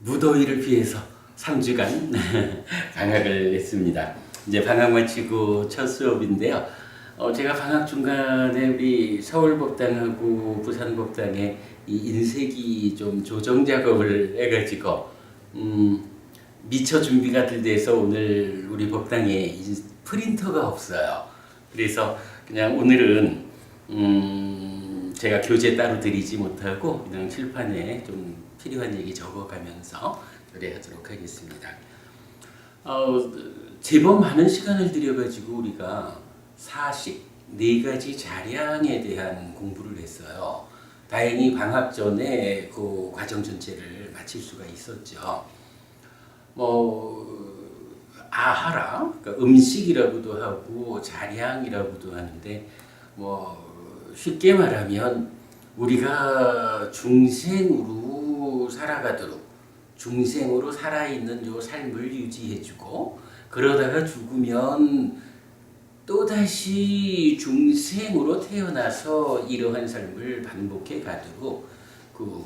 무더위를 피해서 3주간 방학을 했습니다. 이제 방학 마치고 첫 수업인데요. 제가 방학 중간에 우리 서울법당하고 부산법당에 이 인쇄기 좀 조정 작업을 해가지고 미처 준비가 덜 돼서 오늘 우리 법당에 프린터가 없어요. 그래서 그냥 오늘은 제가 교재 따로 드리지 못하고 그냥 칠판에 좀 필요한 얘기 적어가면서 노래하도록 하겠습니다. 제법 많은 시간을 들여가지고 우리가 사식, 4가지 자량에 대한 공부를 했어요. 다행히 방학 전에 그 과정 전체를 마칠 수가 있었죠. 아하라, 그러니까 음식이라고도 하고 자량이라고도 하는데 쉽게 말하면 우리가 중생으로 살아가도록 중생으로 살아있는 요 삶을 유지해주고 그러다가 죽으면 또다시 중생으로 태어나서 이러한 삶을 반복해 가도록 그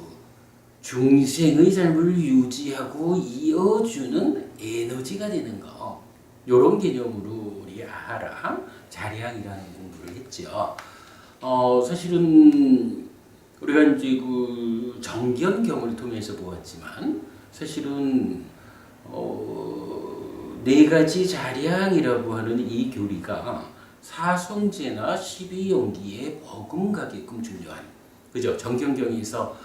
중생의 삶을 유지하고 이어주는 에너지가 되는 거, 요런 개념으로 우리 아하라 자량이라는 공부를 했죠. 사실은 우리가 이제 그 정견경을 통해서 보았지만 사실은 4가지 자량이라고 하는 이 교리가 사성제나 12용기에 버금가게끔 중요한, 그죠? 정견경에서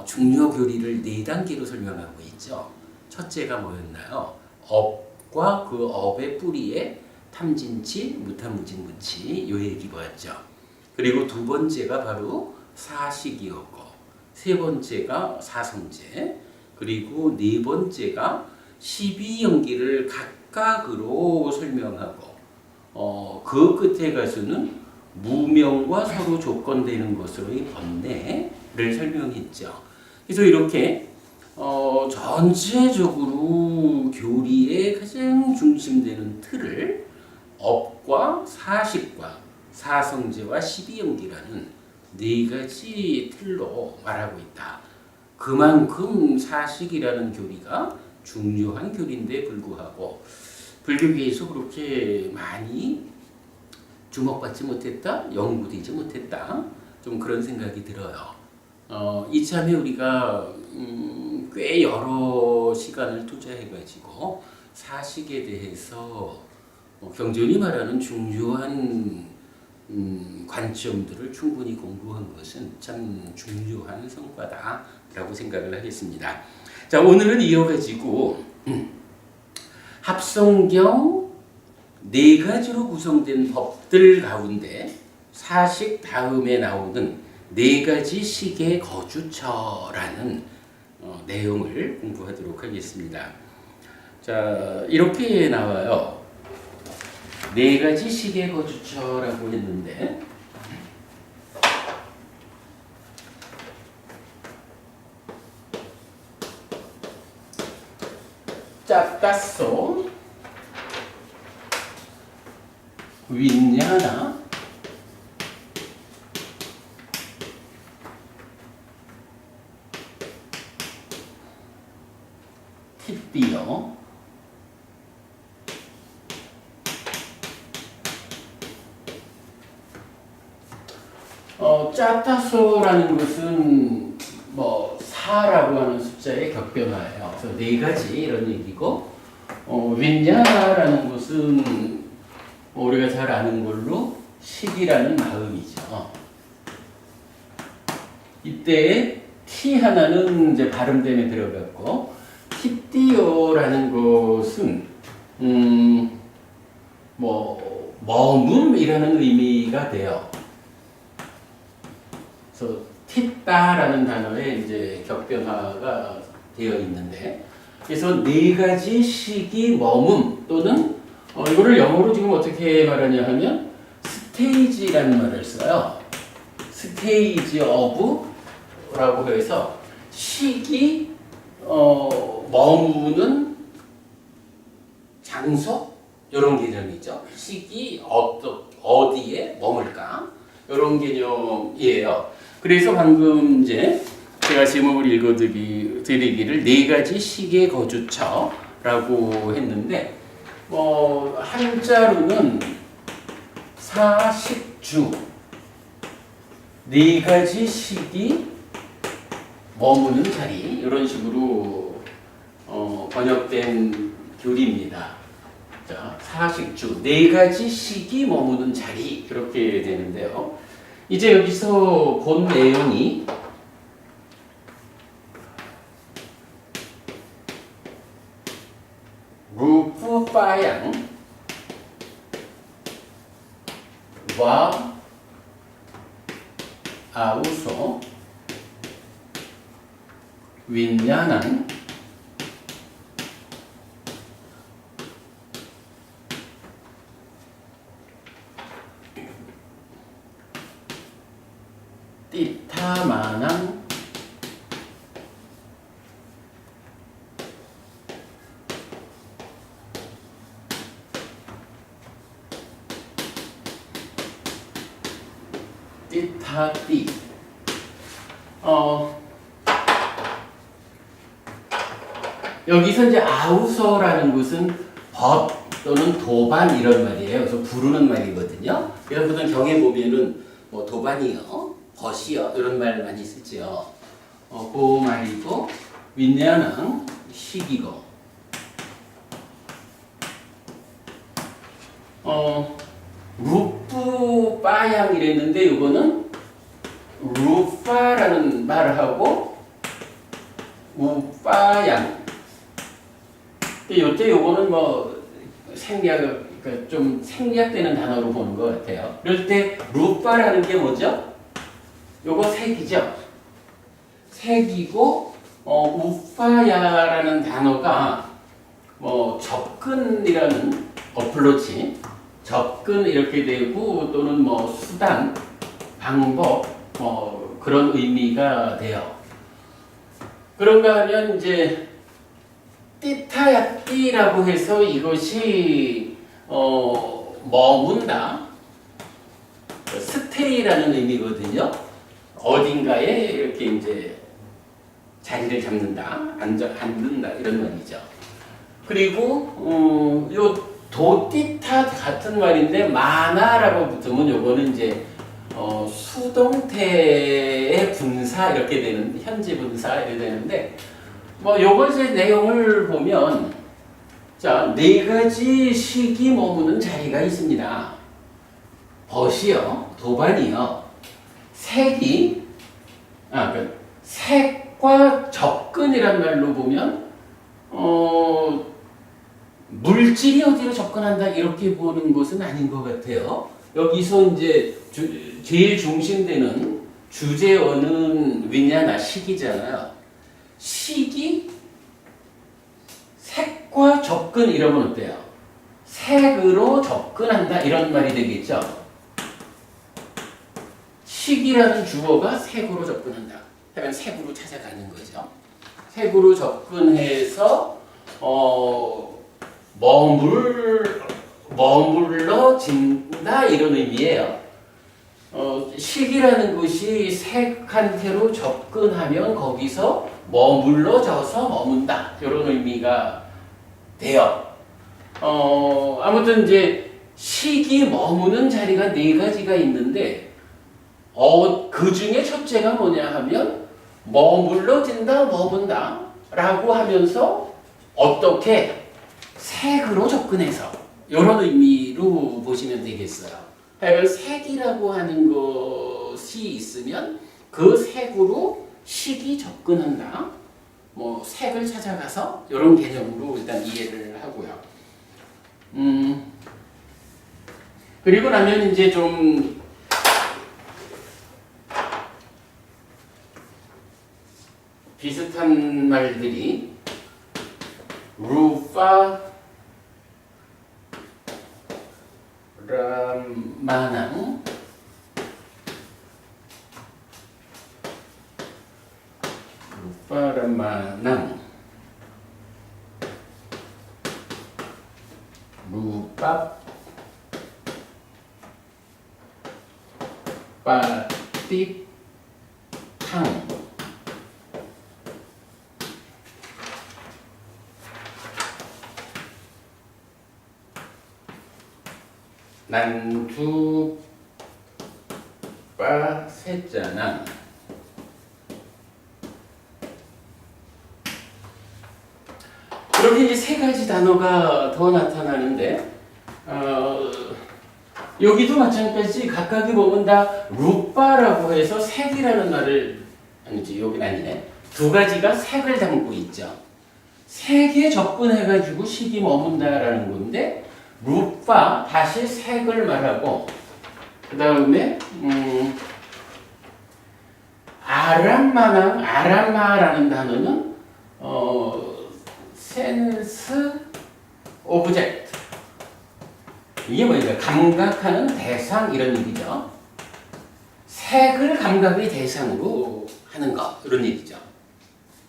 중요 교리를 4단계로 설명하고 있죠. 첫째가 뭐였나요? 업과 그 업의 뿌리에 탐진치, 무탐무진무치, 요 얘기 보았죠. 그리고 2번째가 바로 사식이었고, 3번째가 사성제, 그리고 4번째가 12연기를 각각으로 설명하고, 그 끝에 가서는 무명과 서로 조건되는 것으로의 번뇌를 설명했죠. 그래서 이렇게 전체적으로 교리의 가장 중심되는 틀을 업과 사식과 사성제와 12연기라는 4가지 틀로 말하고 있다. 그만큼 사식이라는 교리가 중요한 교리인데 불구하고 불교계에서 그렇게 많이 주목받지 못했다, 연구되지 못했다, 좀 그런 생각이 들어요. 이참에 우리가 꽤 여러 시간을 투자해가지고 사식에 대해서 경전이 말하는 중요한 관점들을 충분히 공부한 것은 참 중요한 성과다라고 생각을 하겠습니다. 자, 오늘은 이어가지고 합성경 4가지로 구성된 법들 가운데 사식 다음에 나오는 4가지 식의 거주처라는 내용을 공부하도록 하겠습니다. 자, 이렇게 나와요. 4가지 식의 거주처라고 했는데 짭따소, 윈냐나, 티띠어, 짭따소라는 것은 4라고 하는 숫자의 격변화예요. 그래서 4가지 이런 얘기고, 윈냐라는 것은 우리가 잘 아는 걸로 식이라는 마음이죠. 이때 T 하나는 이제 발음 때문에 들어갔고, 티띠오라는 것은 머금이라는 의미가 돼요. 그래서 틱다라는 단어에 이제 격변화가 되어 있는데, 그래서 4가지 식이 머문 또는 이거를 영어로 지금 어떻게 말하냐 하면 스테이지라는 말을 써요. 스테이지 오브라고 해서 식이 머무는 장소, 이런 개념이죠. 식이 어디에 머물까, 이런 개념이에요. 그래서 방금 이제 제가 제목을 드리기를 네 가지 시계 거주처라고 했는데 한자로는 사식주 네 가지 식이 머무는 자리 이런 식으로 번역된 교리입니다. 자, 사식주 네 가지 식이 머무는 자리 이렇게 되는데요. 이제 여기서 본 내용이 루프파양과 아우소 윈야난 띠타마낭 띠타띠 여기서 이제 아우서라는 것은 벗 또는 도반 이런 말이에요. 그래서 부르는 말이거든요. 그래서 보통 경에 보면은 뭐 도반이요, 벗이요 이런 말 많이 쓰죠. 그 말이고 윈냐는 식이고 루프 빠양 이랬는데 이거는 루파라는 말을 하고 우빠양. 이때 요거는 뭐 생략, 그러니까 좀 생략되는 단어로 보는 것 같아요. 그럴 때 루파라는 게 뭐죠? 요거 색이죠. 색이고 우파야라는 단어가 뭐 접근이라는 어플로치, 접근 이렇게 되고 또는 뭐 수단, 방법 뭐 그런 의미가 돼요. 그런가 하면 이제 띠타야띠라고 해서 이것이 머문다, 스테이라는 의미거든요. 어딘가에 이렇게 이제 자리를 잡는다, 앉는다 이런 말이죠. 그리고 요 도띠타 같은 말인데 마나라고 붙으면 요거는 이제 수동태의 분사 이렇게 되는, 현재 분사 이렇게 되는데 요것의 내용을 보면 자, 네 가지 식이 머무는 자리가 있습니다. 벗이요, 도반이요, 색이 색과 접근이란 말로 보면 물질이 어디로 접근한다 이렇게 보는 것은 아닌 것 같아요. 여기서 이제 제일 중심되는 주제어는 윈야나 식이잖아요. 식이 색과 접근 이러면 어때요? 색으로 접근한다 이런 말이 되겠죠. 식이라는 주어가 색으로 접근한다 하면 색으로 찾아가는 거죠. 색으로 접근해서 머물러진다 이런 의미예요. 식이라는 것이 색한테로 접근하면 거기서 머물러져서 머문다 이런 의미가 돼요. 아무튼 이제 식이 머무는 자리가 네 가지가 있는데 그 중에 첫째가 뭐냐 하면 머물러진다, 머문다 라고 하면서 어떻게 색으로 접근해서 이런 의미로 보시면 되겠어요. 하여간 색이라고 하는 것이 있으면 그 색으로 식이 접근한다. 뭐 색을 찾아가서 이런 개념으로 일단 이해를 하고요. 그리고 나면 이제 좀 비슷한 말들이 루파 람마낭 루파람마낭 루밥 빠띠탕 난두바 셋자나 그렇게 이제 세 가지 단어가 더 나타나는데 여기도 마찬가지 각각이 보면 다 루빠라고 해서 색이라는 말을 아니지 여긴 아니네 두 가지가 색을 담고 있죠. 색에 접근해가지고 식이 머문다라는 건데 루빠 다시 색을 말하고 그 다음에 아람마라는 단어는 센스 오브젝트 이게 뭐니까 감각하는 대상 이런 얘기죠. 색을 감각의 대상으로 하는 것 이런 얘기죠.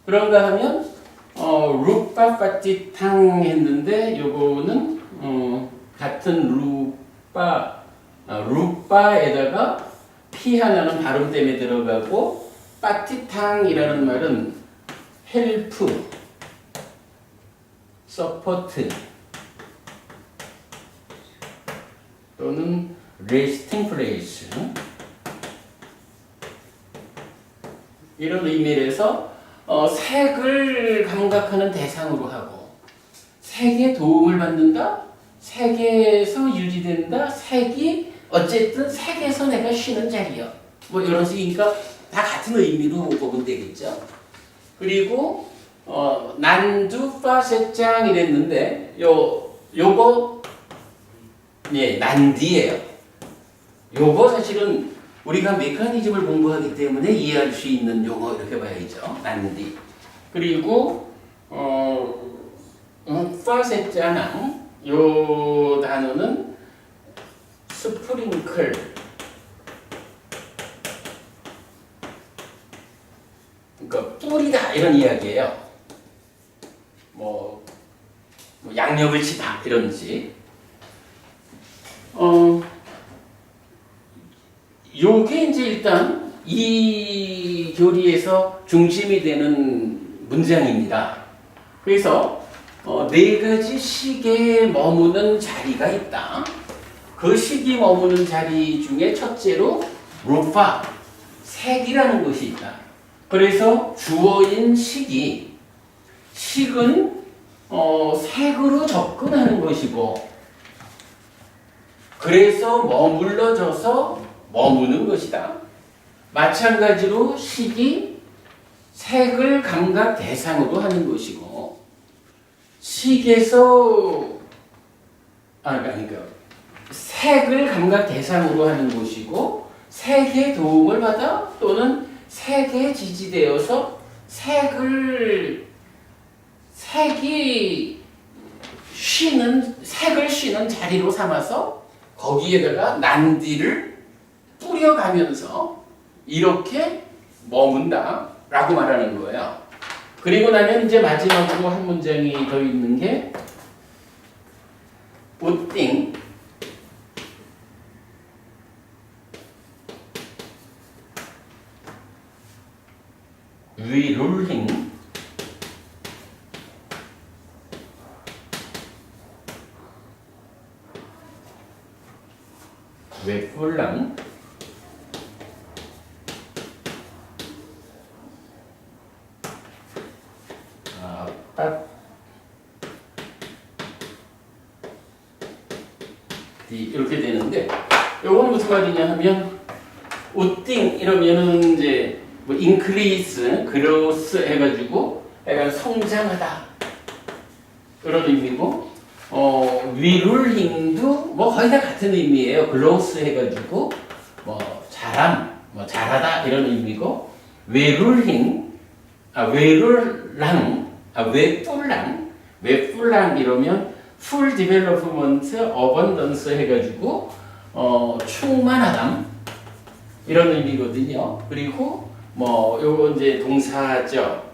그런가 하면 루빠 파티탕 했는데 요거는 같은 루빠에다가 피 하나는 발음 때문에 들어가고 파티탕이라는 말은 헬프 서포트 또는 resting place 이런 의미에서 색을 감각하는 대상으로 하고 색에 도움을 받는다, 색에서 유지된다, 색이 어쨌든 색에서 내가 쉬는 자리야. 뭐 이런 식이니까 다 같은 의미로 보면 되겠죠. 그리고 난두파셋장 이랬는데 요거 예 난디예요. 요거 사실은 우리가 메커니즘을 공부하기 때문에 이해할 수 있는 용어 이렇게 봐야죠. 난디. 그리고 파셋자낭 요 단어는 스프링클 그러니까 뿌리다 이런 이야기예요. 뭐 양념을 치다 이런지. 요게 이제 일단 이 교리에서 중심이 되는 문장입니다. 그래서 네 가지 식에 머무는 자리가 있다. 그 식이 머무는 자리 중에 첫째로 루파, 색이라는 것이 있다. 그래서 주어인 식은 색으로 접근하는 것이고 그래서 머물러져서 머무는 것이다. 마찬가지로 식이 색을 감각 대상으로 하는 것이고 식에서 그러니까 색을 감각 대상으로 하는 것이고 색의 도움을 받아 또는 색에 지지되어서 색을 쉬는 자리로 삼아서 거기에다가 난디를 뿌려가면서 이렇게 머문다 라고 말하는 거예요. 그리고 나면 이제 마지막으로 한 문장이 더 있는 게 우띵 위룰링 웨풀랑 이렇게 되는데 요거는 무슨 말이냐 하면 우띵 이러면은 이제 뭐 increase, growth 해가지고 약간 성장하다 그런 의미고 위룰링도 뭐 거의 다 같은 의미예요. growth 해가지고 뭐 자람, 뭐 잘하다 이런 의미고 웨룰링, 웨뿔랑 이러면 full development, abundance 해가지고 충만하다 이런 의미거든요. 그리고 뭐 요거 이제 동사죠.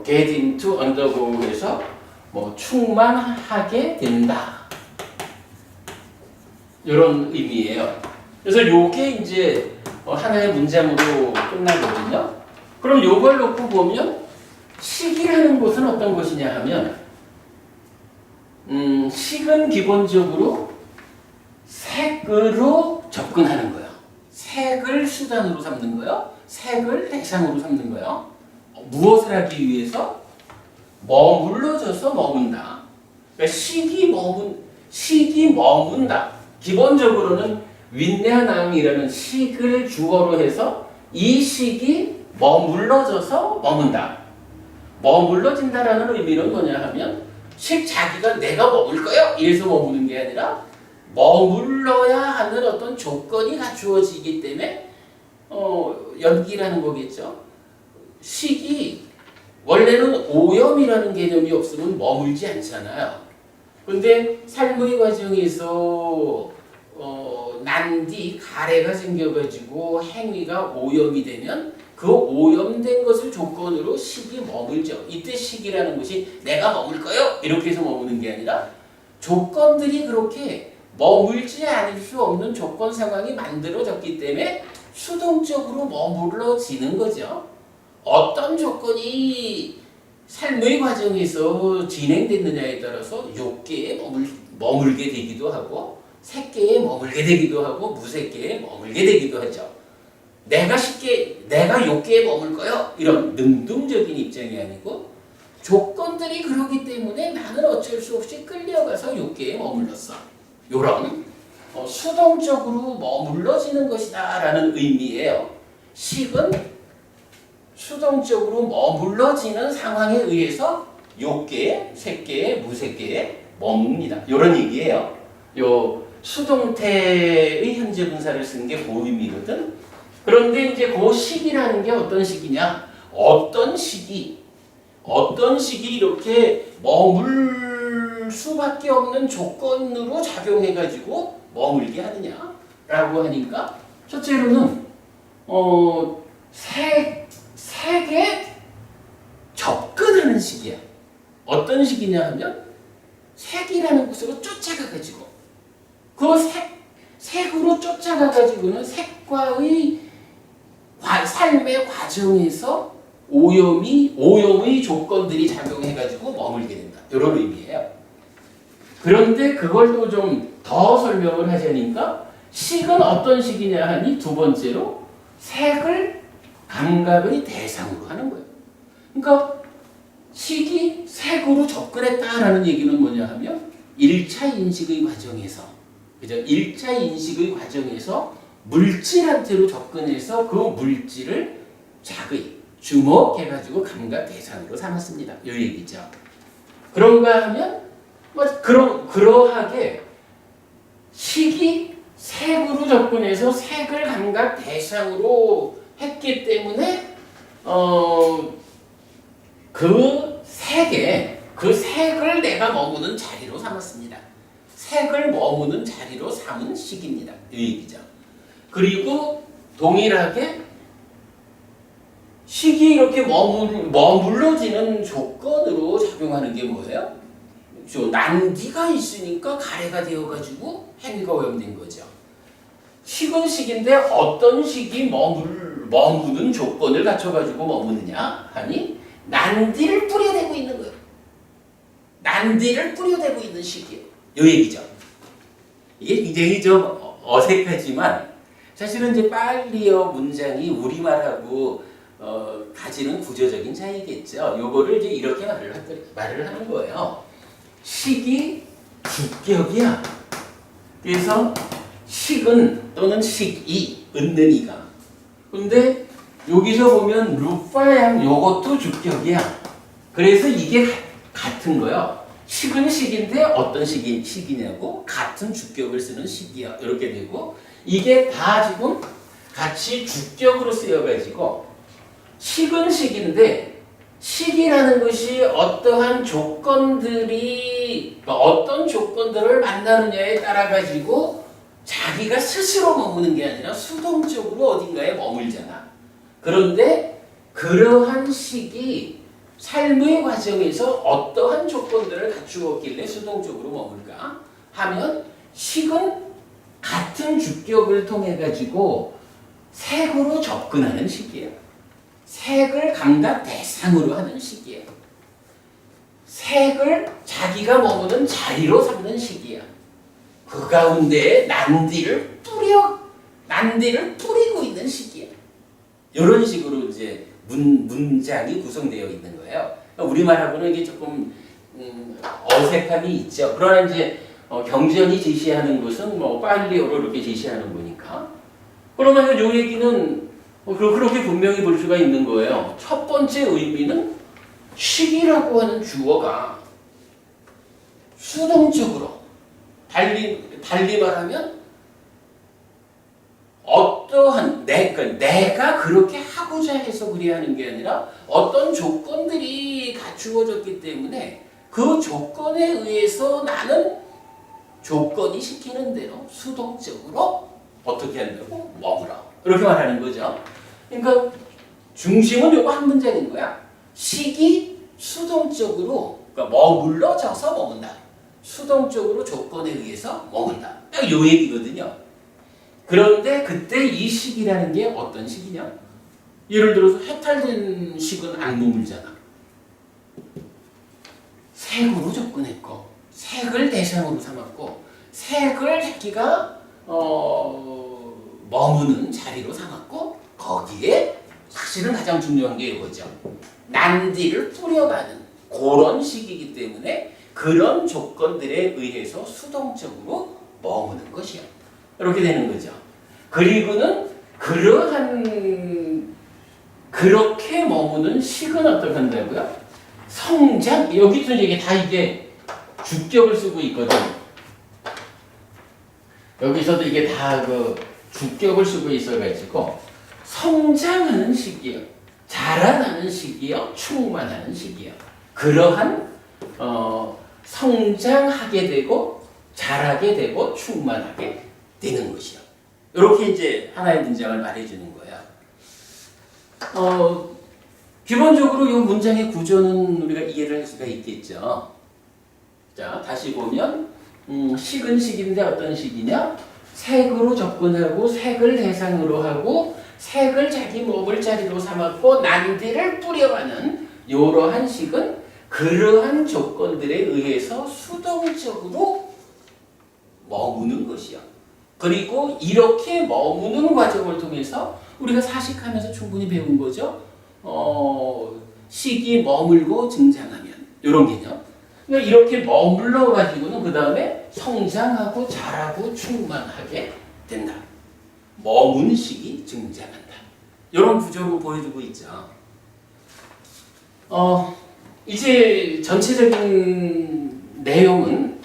get into, undergo에서 뭐 충만하게 된다 이런 의미예요. 그래서 요게 이제 하나의 문장으로 끝나거든요. 그럼 요걸 놓고 보면 식이라는 것은 어떤 것이냐 하면 식은 기본적으로 색으로 접근하는 거예요. 색을 수단으로 삼는 거예요. 색을 대상으로 삼는 거예요. 무엇을 하기 위해서? 머물러져서 머문다. 그러니까 식이 머문다. 기본적으로는 윈내낭이라는 식을 주어로 해서 이 식이 머물러져서 머문다. 머물러진다라는 의미는 뭐냐 하면 식 자기가 내가 머물 거요 이래서 머무는 게 아니라 머물러야 하는 어떤 조건이 갖추어지기 때문에 연기라는 거겠죠. 식이 원래는 오염이라는 개념이 없으면 머물지 않잖아요. 근데 삶의 과정에서 난디 가래가 생겨가지고 행위가 오염이 되면 그 오염된 것을 조건으로 식이 머물죠. 이때 식이라는 것이 내가 머물 거요 이렇게 해서 머무는 게 아니라 조건들이 그렇게 머물지 않을 수 없는 조건 상황이 만들어졌기 때문에 수동적으로 머물러지는 거죠. 어떤 조건이 삶의 과정에서 진행됐느냐에 따라서 6개에 머물게 되기도 하고 새끼에 머물게 되기도 하고 무새끼에 머물게 되기도 하죠. 내가 6개에 머물 거요 이런 능동적인 입장이 아니고 조건들이 그러기 때문에 나는 어쩔 수 없이 끌려가서 6개에 머물렀어. 이런 수동적으로 머물러지는 것이다 라는 의미예요. 식은 수동적으로 머물러지는 상황에 의해서 6개에, 새끼에, 무새끼에 머뭅니다. 이런 얘기예요. 요 수동태의 현재 분사를 쓰는 게 보임이거든. 그런데 이제 그 식이라는 게 어떤 식이냐? 어떤 식이 이렇게 머물 수밖에 없는 조건으로 작용해가지고 머물게 하느냐라고 하니까 첫째로는 색에 접근하는 식이야. 어떤 식이냐 하면 색이라는 곳으로 쫓아가가지고 그 색으로 쫓아가가지고는 색과의 삶의 과정에서 오염의 조건들이 작용해가지고 머물게 된다. 이런 의미예요. 그런데 그걸 또 좀 더 설명을 하자니까 식은 어떤 식이냐 하니 두 번째로 색을 감각의 대상으로 하는 거예요. 그러니까 식이 색으로 접근했다라는 얘기는 뭐냐 하면 1차 인식의 과정에서 그죠? 1차 인식의 과정에서 물질한테로 접근해서 그 물질을 자의, 주목해가지고 감각 대상으로 삼았습니다. 이 얘기죠. 그런가 하면 그러하게 식이 색으로 접근해서 색을 감각 대상으로 했기 때문에 그 색을 내가 머무는 자리로 삼았습니다. 색을 머무는 자리로 삼은 식입니다. 이 얘기죠. 그리고 동일하게 식이 이렇게 머물러지는 조건으로 작용하는 게 뭐예요? 난디가 있으니까 가래가 되어가지고 행위가 오염된 거죠. 식은 식인데 어떤 식이 머무는 조건을 갖춰가지고 머무느냐 하니 난디를 뿌려대고 있는 거예요. 난디를 뿌려대고 있는 식이에요. 이 얘기죠. 이게 굉장히 좀 어색하지만 사실은 이제 빨리어 문장이 우리말하고 가지는 구조적인 차이겠죠. 요거를 이제 이렇게 말을 하는 거예요. 식이 주격이야. 그래서 식은 또는 식이 은는이가. 근데 여기서 보면 루파양 요것도 주격이야. 그래서 이게 같은 거예요. 식은 식인데 어떤 식이냐고 같은 주격을 쓰는 식이야. 이렇게 되고 이게 다 지금 같이 주격으로 쓰여가지고 식은 식인데 식이라는 것이 어떠한 어떤 조건들을 만나느냐에 따라 가지고 자기가 스스로 머무는 게 아니라 수동적으로 어딘가에 머물잖아. 그런데 그러한 식이 삶의 과정에서 어떠한 조건들을 갖추었길래 수동적으로 머물까 하면 식은 같은 주격을 통해 가지고 색으로 접근하는 식이에요. 색을 감각 대상으로 하는 식이에요. 색을 자기가 머무는 자리로 삼는 식이야. 그 가운데 난디를 뿌리고 있는 시기야. 이런 식으로 이제 문장이 구성되어 있는 거예요. 우리말하고는 이게 조금 어색함이 있죠. 그러나 이제 경전이 제시하는 것은 뭐 빨리어로 이렇게 제시하는 거니까. 그러면 이 얘기는 그렇게 분명히 볼 수가 있는 거예요. 첫 번째 의미는 시기라고 하는 주어가 수동적으로 달리 말하면 어떠한 내가 그렇게 하고자 해서 그래야 하는 게 아니라 어떤 조건들이 갖추어졌기 때문에 그 조건에 의해서 나는 조건이 시키는 대로 수동적으로 어떻게 한다고? 머물어. 이렇게 말하는 거죠. 그러니까 중심은 요거 한 문장인 거야. 시기 수동적으로 그러니까 머물러져서 머문다. 수동적으로 조건에 의해서 머문다. 딱 요 얘기거든요. 그런데 그때 이 식이라는 게 어떤 식이냐? 예를 들어서 해탈된 식은 안 머물잖아. 색으로 접근했고 색을 대상으로 삼았고 색을 자기가 머무는 자리로 삼았고 거기에 사실은 가장 중요한 게 이거죠. 난디를 뿌려가는 그런 식이기 때문에 그런 조건들에 의해서 수동적으로 머무는 것이요. 이렇게 되는 거죠. 그리고는 그렇게 머무는 식은 어떻게 한다고요? 성장, 여기서 이게 다 이게 주격을 쓰고 있거든. 여기서도 이게 다 그 주격을 쓰고 있어가지고 성장하는 시기요, 자라나는 시기요, 충만하는 시기요. 그러한 성장하게 되고 자라게 되고 충만하게 되는 것이요. 이렇게 이제 하나의 문장을 말해주는 거야. 기본적으로 이 문장의 구조는 우리가 이해를 할 수가 있겠죠. 자, 다시 보면 식은 식인데 어떤 식이냐? 색으로 접근하고 색을 대상으로 하고 색을 자기 머물 자리로 삼았고 난디를 뿌려가는 이러한 식은 그러한 조건들에 의해서 수동적으로 머무는 것이야. 그리고 이렇게 머무는 과정을 통해서 우리가 사식하면서 충분히 배운 거죠. 식이 머물고 증장하면 이런 개념. 그러니까 이렇게 머물러 가지고는 그 다음에 성장하고 자라고 충만하게 된다. 머문 식이 증장한다. 이런 구조로 보여주고 있죠. 이제 전체적인 내용은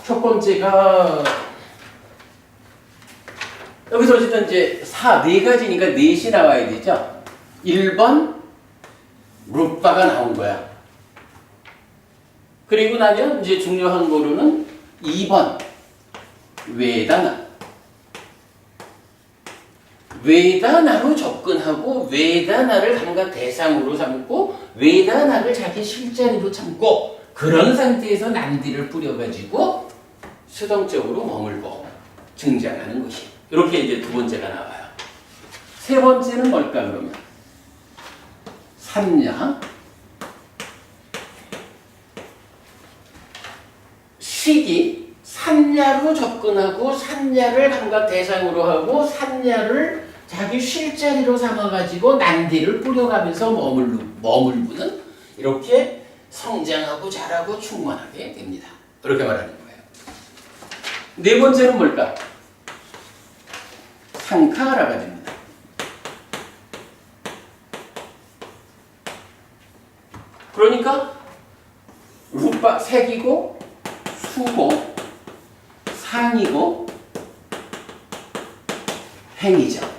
첫 번째가 여기서 어쨌든 이제 네 가지니까 넷이 나와야 되죠. 1번 룻바가 나온 거야. 그리고 나면 이제 중요한 거로는 2번 웨다나. 웨다나로 접근하고 웨다나를 감각 대상으로 삼고 웨다나를 자기 실자리로 삼고 그런 상태에서 난디를 뿌려가지고 수동적으로 머물고 증장하는 것이. 이렇게 이제 두 번째가 나와요. 세 번째는 뭘까 그러면? 삼냐. 식이 산야로 접근하고 산야를 감각 대상으로 하고 산야를 자기 쉴자리로 삼아가지고 난디를 뿌려가면서 머물고는 이렇게 성장하고 자라고 충만하게 됩니다. 그렇게 말하는 거예요. 네 번째는 뭘까? 상카라가 됩니다. 그러니까 룻바 색이고 수고 상이고 행이죠.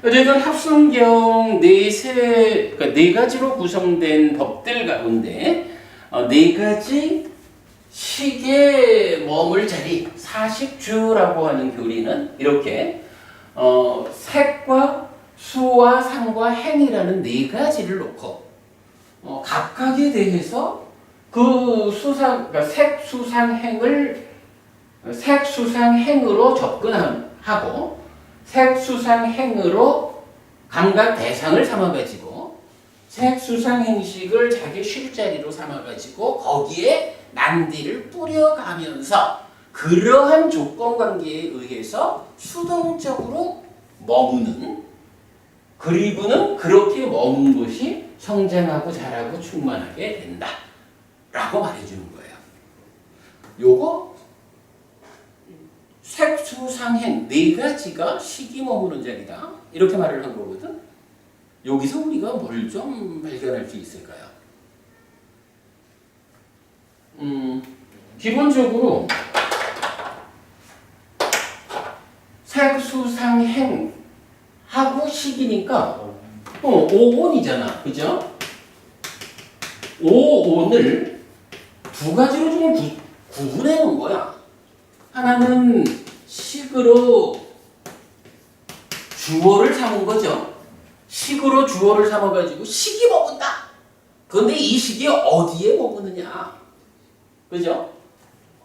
어쨌든 합성경 그러니까 네 가지로 구성된 법들 가운데 네 가지 식의 머물 자리, 사식주라고 하는 교리는 이렇게 색과 수와 상과 행이라는 네 가지를 놓고 각각에 대해서 그 그러니까 색수상행으로 접근하고 색수상행으로 감각 대상을 삼아가지고 색수상 행식을 자기 쉴자리로 삼아가지고 거기에 난디를 뿌려가면서 그러한 조건관계에 의해서 수동적으로 머무는, 그리고는 그렇게 머문 것이 성장하고 자라고 충만하게 된다 라고 말해주는 거예요. 요거 색수상행 네 가지가 시기 머무는 자리다 이렇게 말을 한 거거든. 여기서 우리가 뭘 좀 발견할 수 있을까요? 기본적으로 색수상행 하고 시기니까 오온이잖아, 그죠? 오온을 두 가지로 좀 구분해 놓은 거야. 하나는 식으로 주어를 삼은 거죠. 식으로 주어를 삼아가지고 식이 머문다. 그런데 이 식이 어디에 머무느냐, 그죠?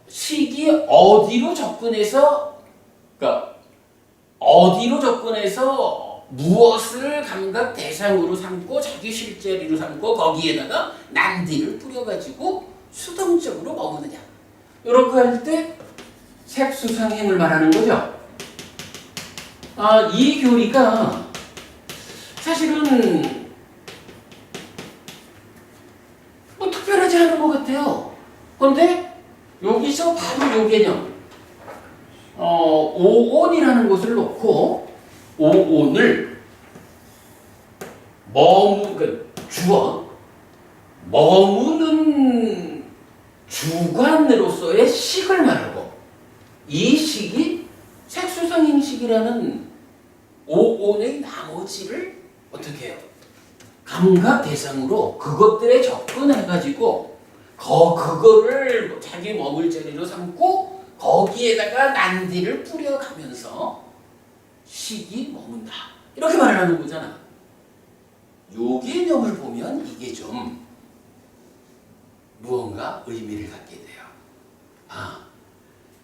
식이 어디로 접근해서, 그러니까 어디로 접근해서 무엇을 감각 대상으로 삼고 자기 실제리로 삼고 거기에다가 난디를 뿌려가지고 수동적으로 머무느냐. 이렇게 할 때 색수상행을 말하는 거죠. 이 교리가 사실은 뭐 특별하지 않은 것 같아요. 그런데 여기서 바로 요 개념, 오온이라는 것을 놓고 오온을 주어, 머무는 주관으로서의 식을 말하고, 이 식이 색수상행식이라는 오온의 나머지를 어떻게 해요? 감각 대상으로 그것들에 접근해가지고 그거를 자기 머물 자리로 삼고 거기에다가 난디를 뿌려가면서 식이 머문다 이렇게 말을 하는 거잖아. 요 개념을 보면 이게 좀 무언가 의미를 갖게 돼요.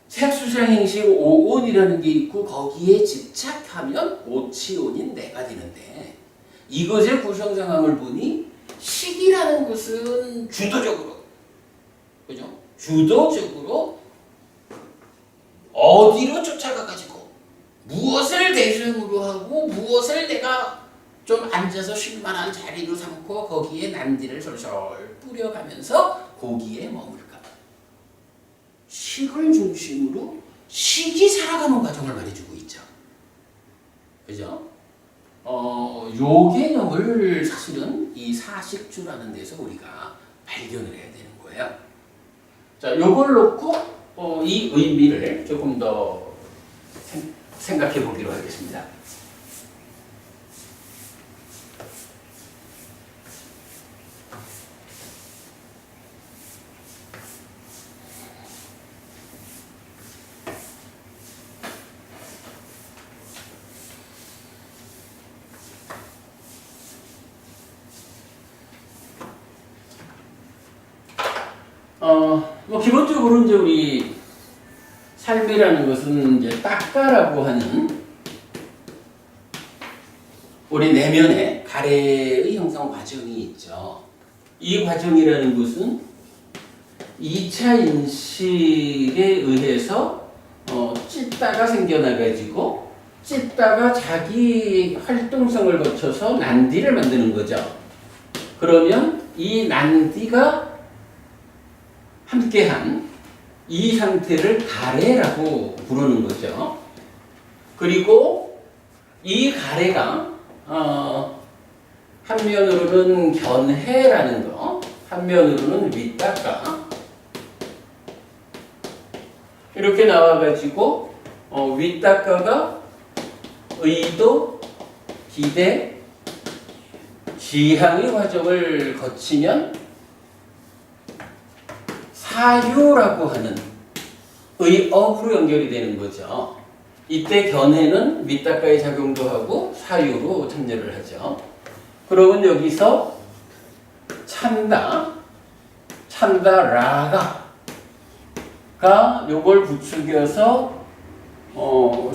색수상행식 오온이라는 게 있고 거기에 집착하면 오치온인 내가 되는데, 이것의 구성 상황을 보니 식이라는 것은 주도적으로, 그죠? 주도적으로 어디로 쫓아가가지고 무엇을 대상으로 하고 무엇을 내가 좀 앉아서 쉴만한 자리로 삼고 거기에 난디를 솔솔 뿌려가면서 거기에 머물까. 식을 중심으로 식이 살아가는 과정을 말해주고 있죠. 그죠? 요 개념을 사실은 이 사식주라는 데서 우리가 발견을 해야 되는 거예요. 자, 요걸 놓고 이 의미를 조금 더 생각해 보기로 하겠습니다. 기본적으로 이제 우리 삶이라는 것은 이제 딱가라고 하는 우리 내면에 가래의 형성 과정이 있죠. 이 과정이라는 것은 2차 인식에 의해서 찢다가 생겨나가지고 찢다가 자기 활동성을 거쳐서 난디를 만드는 거죠. 그러면 이 난디가 함께한 이 상태를 가래라고 부르는 거죠. 그리고 이 가래가 한면으로는 견해라는 거, 한면으로는 윗닦아 이렇게 나와가지고 윗닦아가 의도, 기대, 지향의 과정을 거치면 사유라고 하는 의업으로 연결이 되는 거죠. 이때 견해는 윗닦아의 작용도 하고 사유로 참여를 하죠. 그러면 여기서 찬다라가가 요걸 부추겨서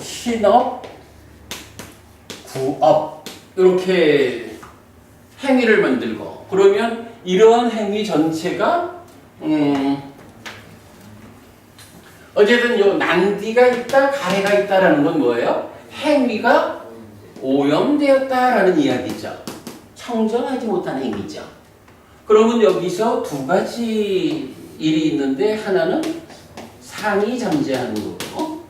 신업, 구업 이렇게 행위를 만들고, 그러면 이러한 행위 전체가 어쨌든 요 난디가 있다, 가래가 있다라는 건 뭐예요? 행위가 오염되었다라는 이야기죠. 청정하지 못한 행위죠. 그러면 여기서 두 가지 일이 있는데, 하나는 상이 잠재하는 거고,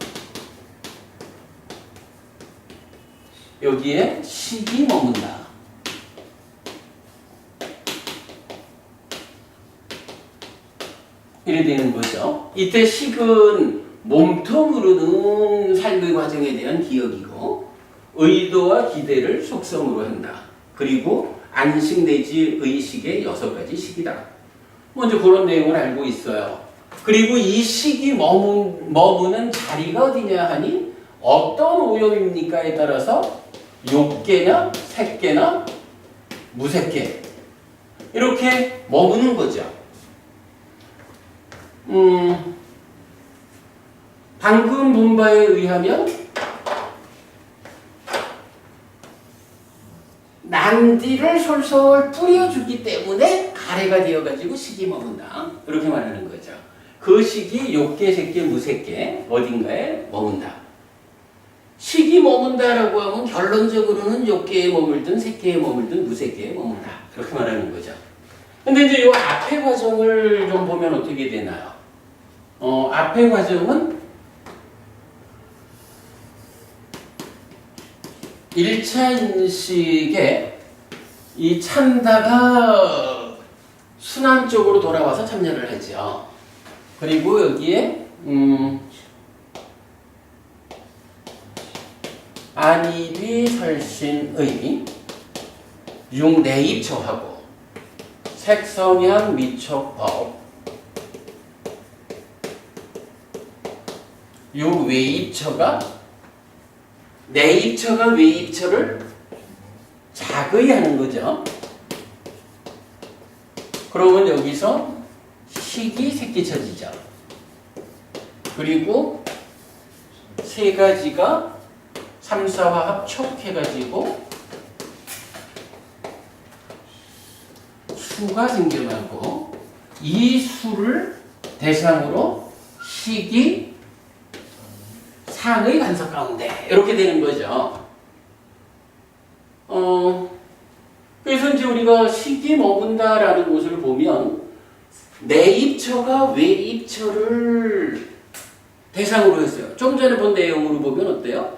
여기에 식이 머문다. 이래 되는 거죠. 이때 식은 몸통으로는 삶의 과정에 대한 기억이고, 의도와 기대를 속성으로 한다. 그리고 안식 내지 의식의 6가지 식이다. 먼저 그런 내용을 알고 있어요. 그리고 이 식이 머무는 자리가 어디냐 하니, 어떤 오염입니까에 따라서 욕계나 색계나 무색계 이렇게 머무는 거죠. 방금 본 바에 의하면 난디를 솔솔 뿌려주기 때문에 가래가 되어가지고 식이 머문다. 이렇게 말하는 거죠. 그 식이 욕계, 색계, 무색계 어딘가에 머문다. 식이 머문다라고 하면 결론적으로는 욕계에 머물든 색계에 머물든 무색계에 머문다. 그렇게 말하는 거죠. 근데 이제 이 앞의 과정을 좀 보면 어떻게 되나요? 앞의 과정은 1차 인식에 이 찬다가 순환 쪽으로 돌아와서 참여를 하죠. 그리고 여기에 안입이 설신의 육내입처하고 색성향 미촉법 외입처가 내입처가 외입처를 작의하는 거죠. 그러면 여기서 식이 새끼쳐지죠. 그리고 세 가지가 3,4화합 촉해가지고 수가 생겨나고, 이 수를 대상으로 식이 상의 간섭 가운데 이렇게 되는 거죠. 그래서 이제 우리가 식이 머문다라는 것을 보면 내입처가 외입처를 대상으로 했어요. 좀 전에 본 내용으로 보면 어때요?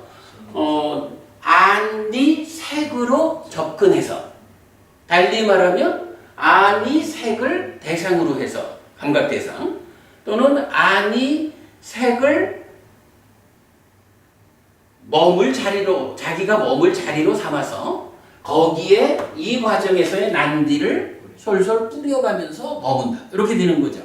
안이 색으로 접근해서, 달리 말하면 안이 색을 대상으로 해서, 감각 대상, 또는 안이 색을 머물 자리로, 자기가 머물 자리로 삼아서 거기에 이 과정에서의 난디를 솔솔 뿌려가면서 머문다. 이렇게 되는 거죠.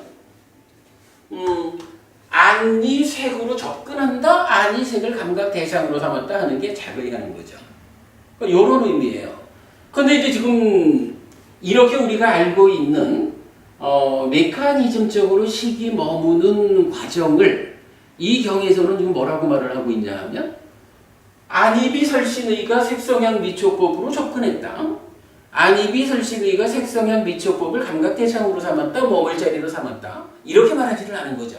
안이 색으로 접근한다, 안이 색을 감각 대상으로 삼았다 하는 게 작의하는 거죠. 이런 의미예요. 근데 이제 지금 이렇게 우리가 알고 있는 메커니즘적으로 식이 머무는 과정을 이 경에서는 지금 뭐라고 말을 하고 있냐 하면, 안입이 설신의가 색성향 미촉법으로 접근했다. 안입이 설신의가 색성향 미촉법을 감각 대상으로 삼았다, 머물 자리로 삼았다. 이렇게 말하지를 않은 거죠.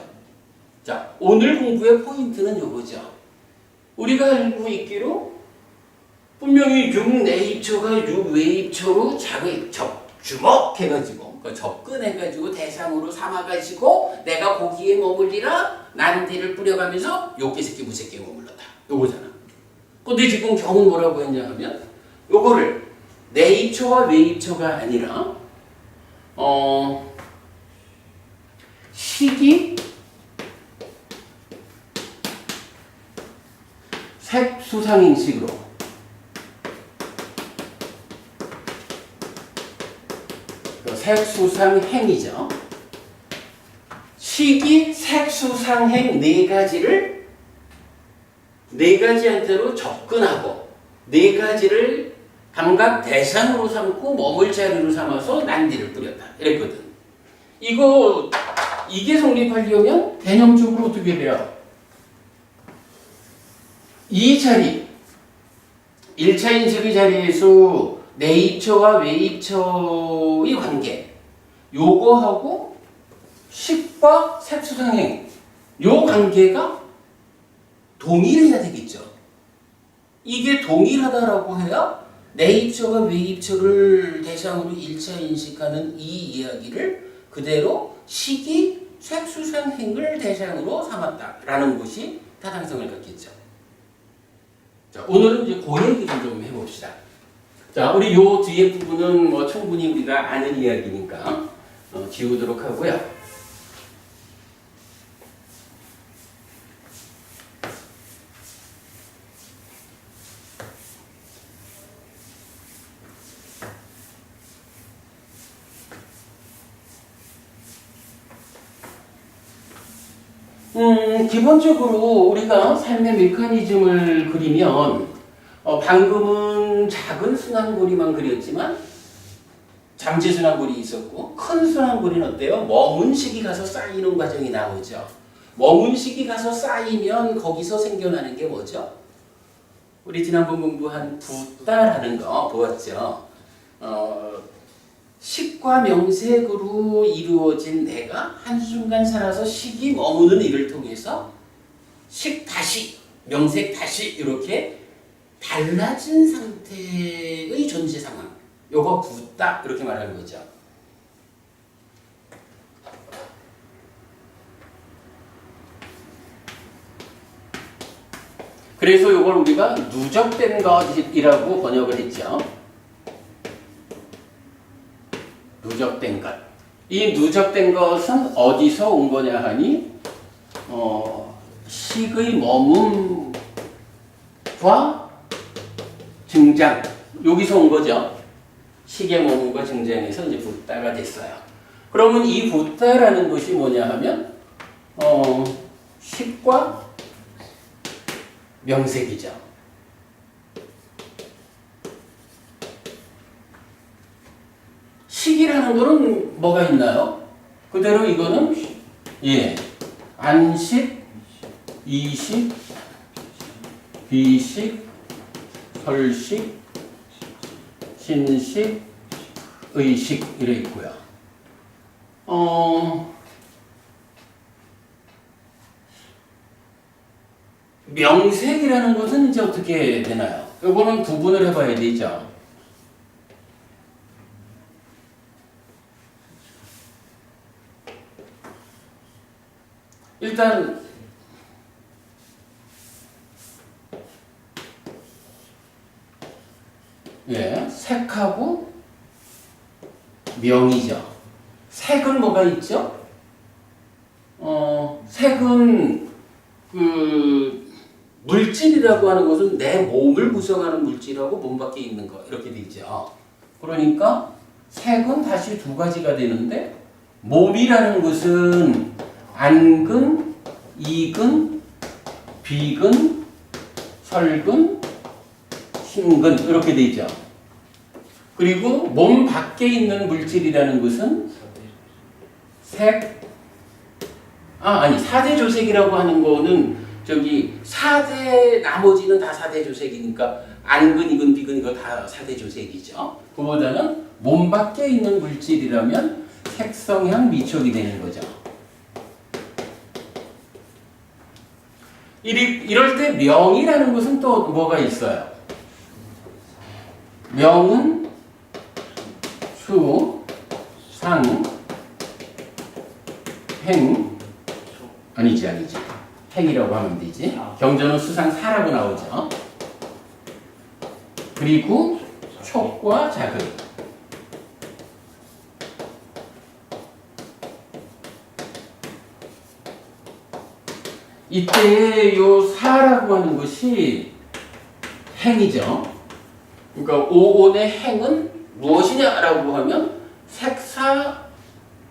자, 오늘 공부의 포인트는 이거죠. 우리가 알고 있기로 분명히 육내입처가 육외입처로 주목해가지고, 접근해가지고 대상으로 삼아가지고 내가 거기에 머물리라 난디를 뿌려가면서 욕계 새끼 무새끼에 머물렀다. 요거잖아. 근데 지금 경은 뭐라고 했냐 하면, 요거를 내입처와 외입처가 아니라 식이 색수상인식으로 색수상행이죠. 식이 색수상행 네 가지한테로 접근하고 네 가지를 감각 대상으로 삼고 머물 자리로 삼아서 난디를 뿌렸다. 이랬거든. 이게 성립하려면 개념적으로 어떻게 돼요? 이 자리, 1차 인식의 자리에서 내입처와 외입처의 관계, 요거하고 식과 색수상행, 요 관계가 동일해야 되겠죠. 이게 동일하다라고 해야 내입처가 외입처를 대상으로 1차 인식하는 이 이야기를 그대로 식이 색수상행을 대상으로 삼았다라는 것이 타당성을 갖겠죠. 자, 오늘은 이제 그 얘기를 좀 해봅시다. 자, 우리 요 뒤에 부분은 뭐 충분히 우리가 아는 이야기니까 지우도록 하고요. 기본적으로 우리가 삶의 메커니즘을 그리면 방금은 작은 순환고리만 그렸지만 잠재 순환고리 있었고 큰 순환고리는 어때요? 머문 식이 가서 쌓이는 과정이 나오죠. 머문 식이 가서 쌓이면 거기서 생겨나는 게 뭐죠? 우리 지난번 공부한 붓다라는 거 보았죠. 식과 명색으로 이루어진 내가 한순간 살아서 식이 머무는 일을 통해서 식 다시 명색 다시 이렇게 달라진 상태의 존재 상황, 요거 붓다 이렇게 말하는 거죠. 그래서 요걸 우리가 누적된 것이라고 번역을 했죠. 누적된 것. 이 누적된 것은 어디서 온 거냐 하니 식의 머문과 증장, 여기서 온 거죠. 식의 머문과 증장에서 이제 붓다가 됐어요. 그러면 이 붓다라는 것이 뭐냐 하면 식과 명색이죠. 식이라는 거는 뭐가 있나요? 그대로 이거는 안식, 이식, 비식, 설식, 신식, 의식 이래 있고요. 명색이라는 것은 이제 어떻게 되나요? 이거는 구분을 해봐야 되죠. 일단 색하고 명이죠. 색은 뭐가 있죠? 색은 그 물질이라고 하는 것은 내 몸을 구성하는 물질하고 몸 밖에 있는 거 이렇게 되죠. 그러니까 색은 다시 두 가지가 되는데 몸이라는 것은 안근, 이근, 비근, 설근, 신근 이렇게 돼 있죠. 그리고 몸 밖에 있는 물질이라는 것은 사대 조색이라고 하는 거는 저기 사대 나머지는 다 사대 조색이니까 안근, 이근, 비근 이거 다 사대 조색이죠. 그보다는 몸 밖에 있는 물질이라면 색성향 미촉이 되는 거죠. 이럴 때 명이라는 것은 또 뭐가 있어요? 명은 수, 상, 행, 아니지. 행이라고 하면 되지. 경전은 수상 사라고 나오죠. 그리고 촉과 자극. 이때 요 사라고 하는 것이 행이죠. 그러니까 오온의 행은 무엇이냐라고 하면 색사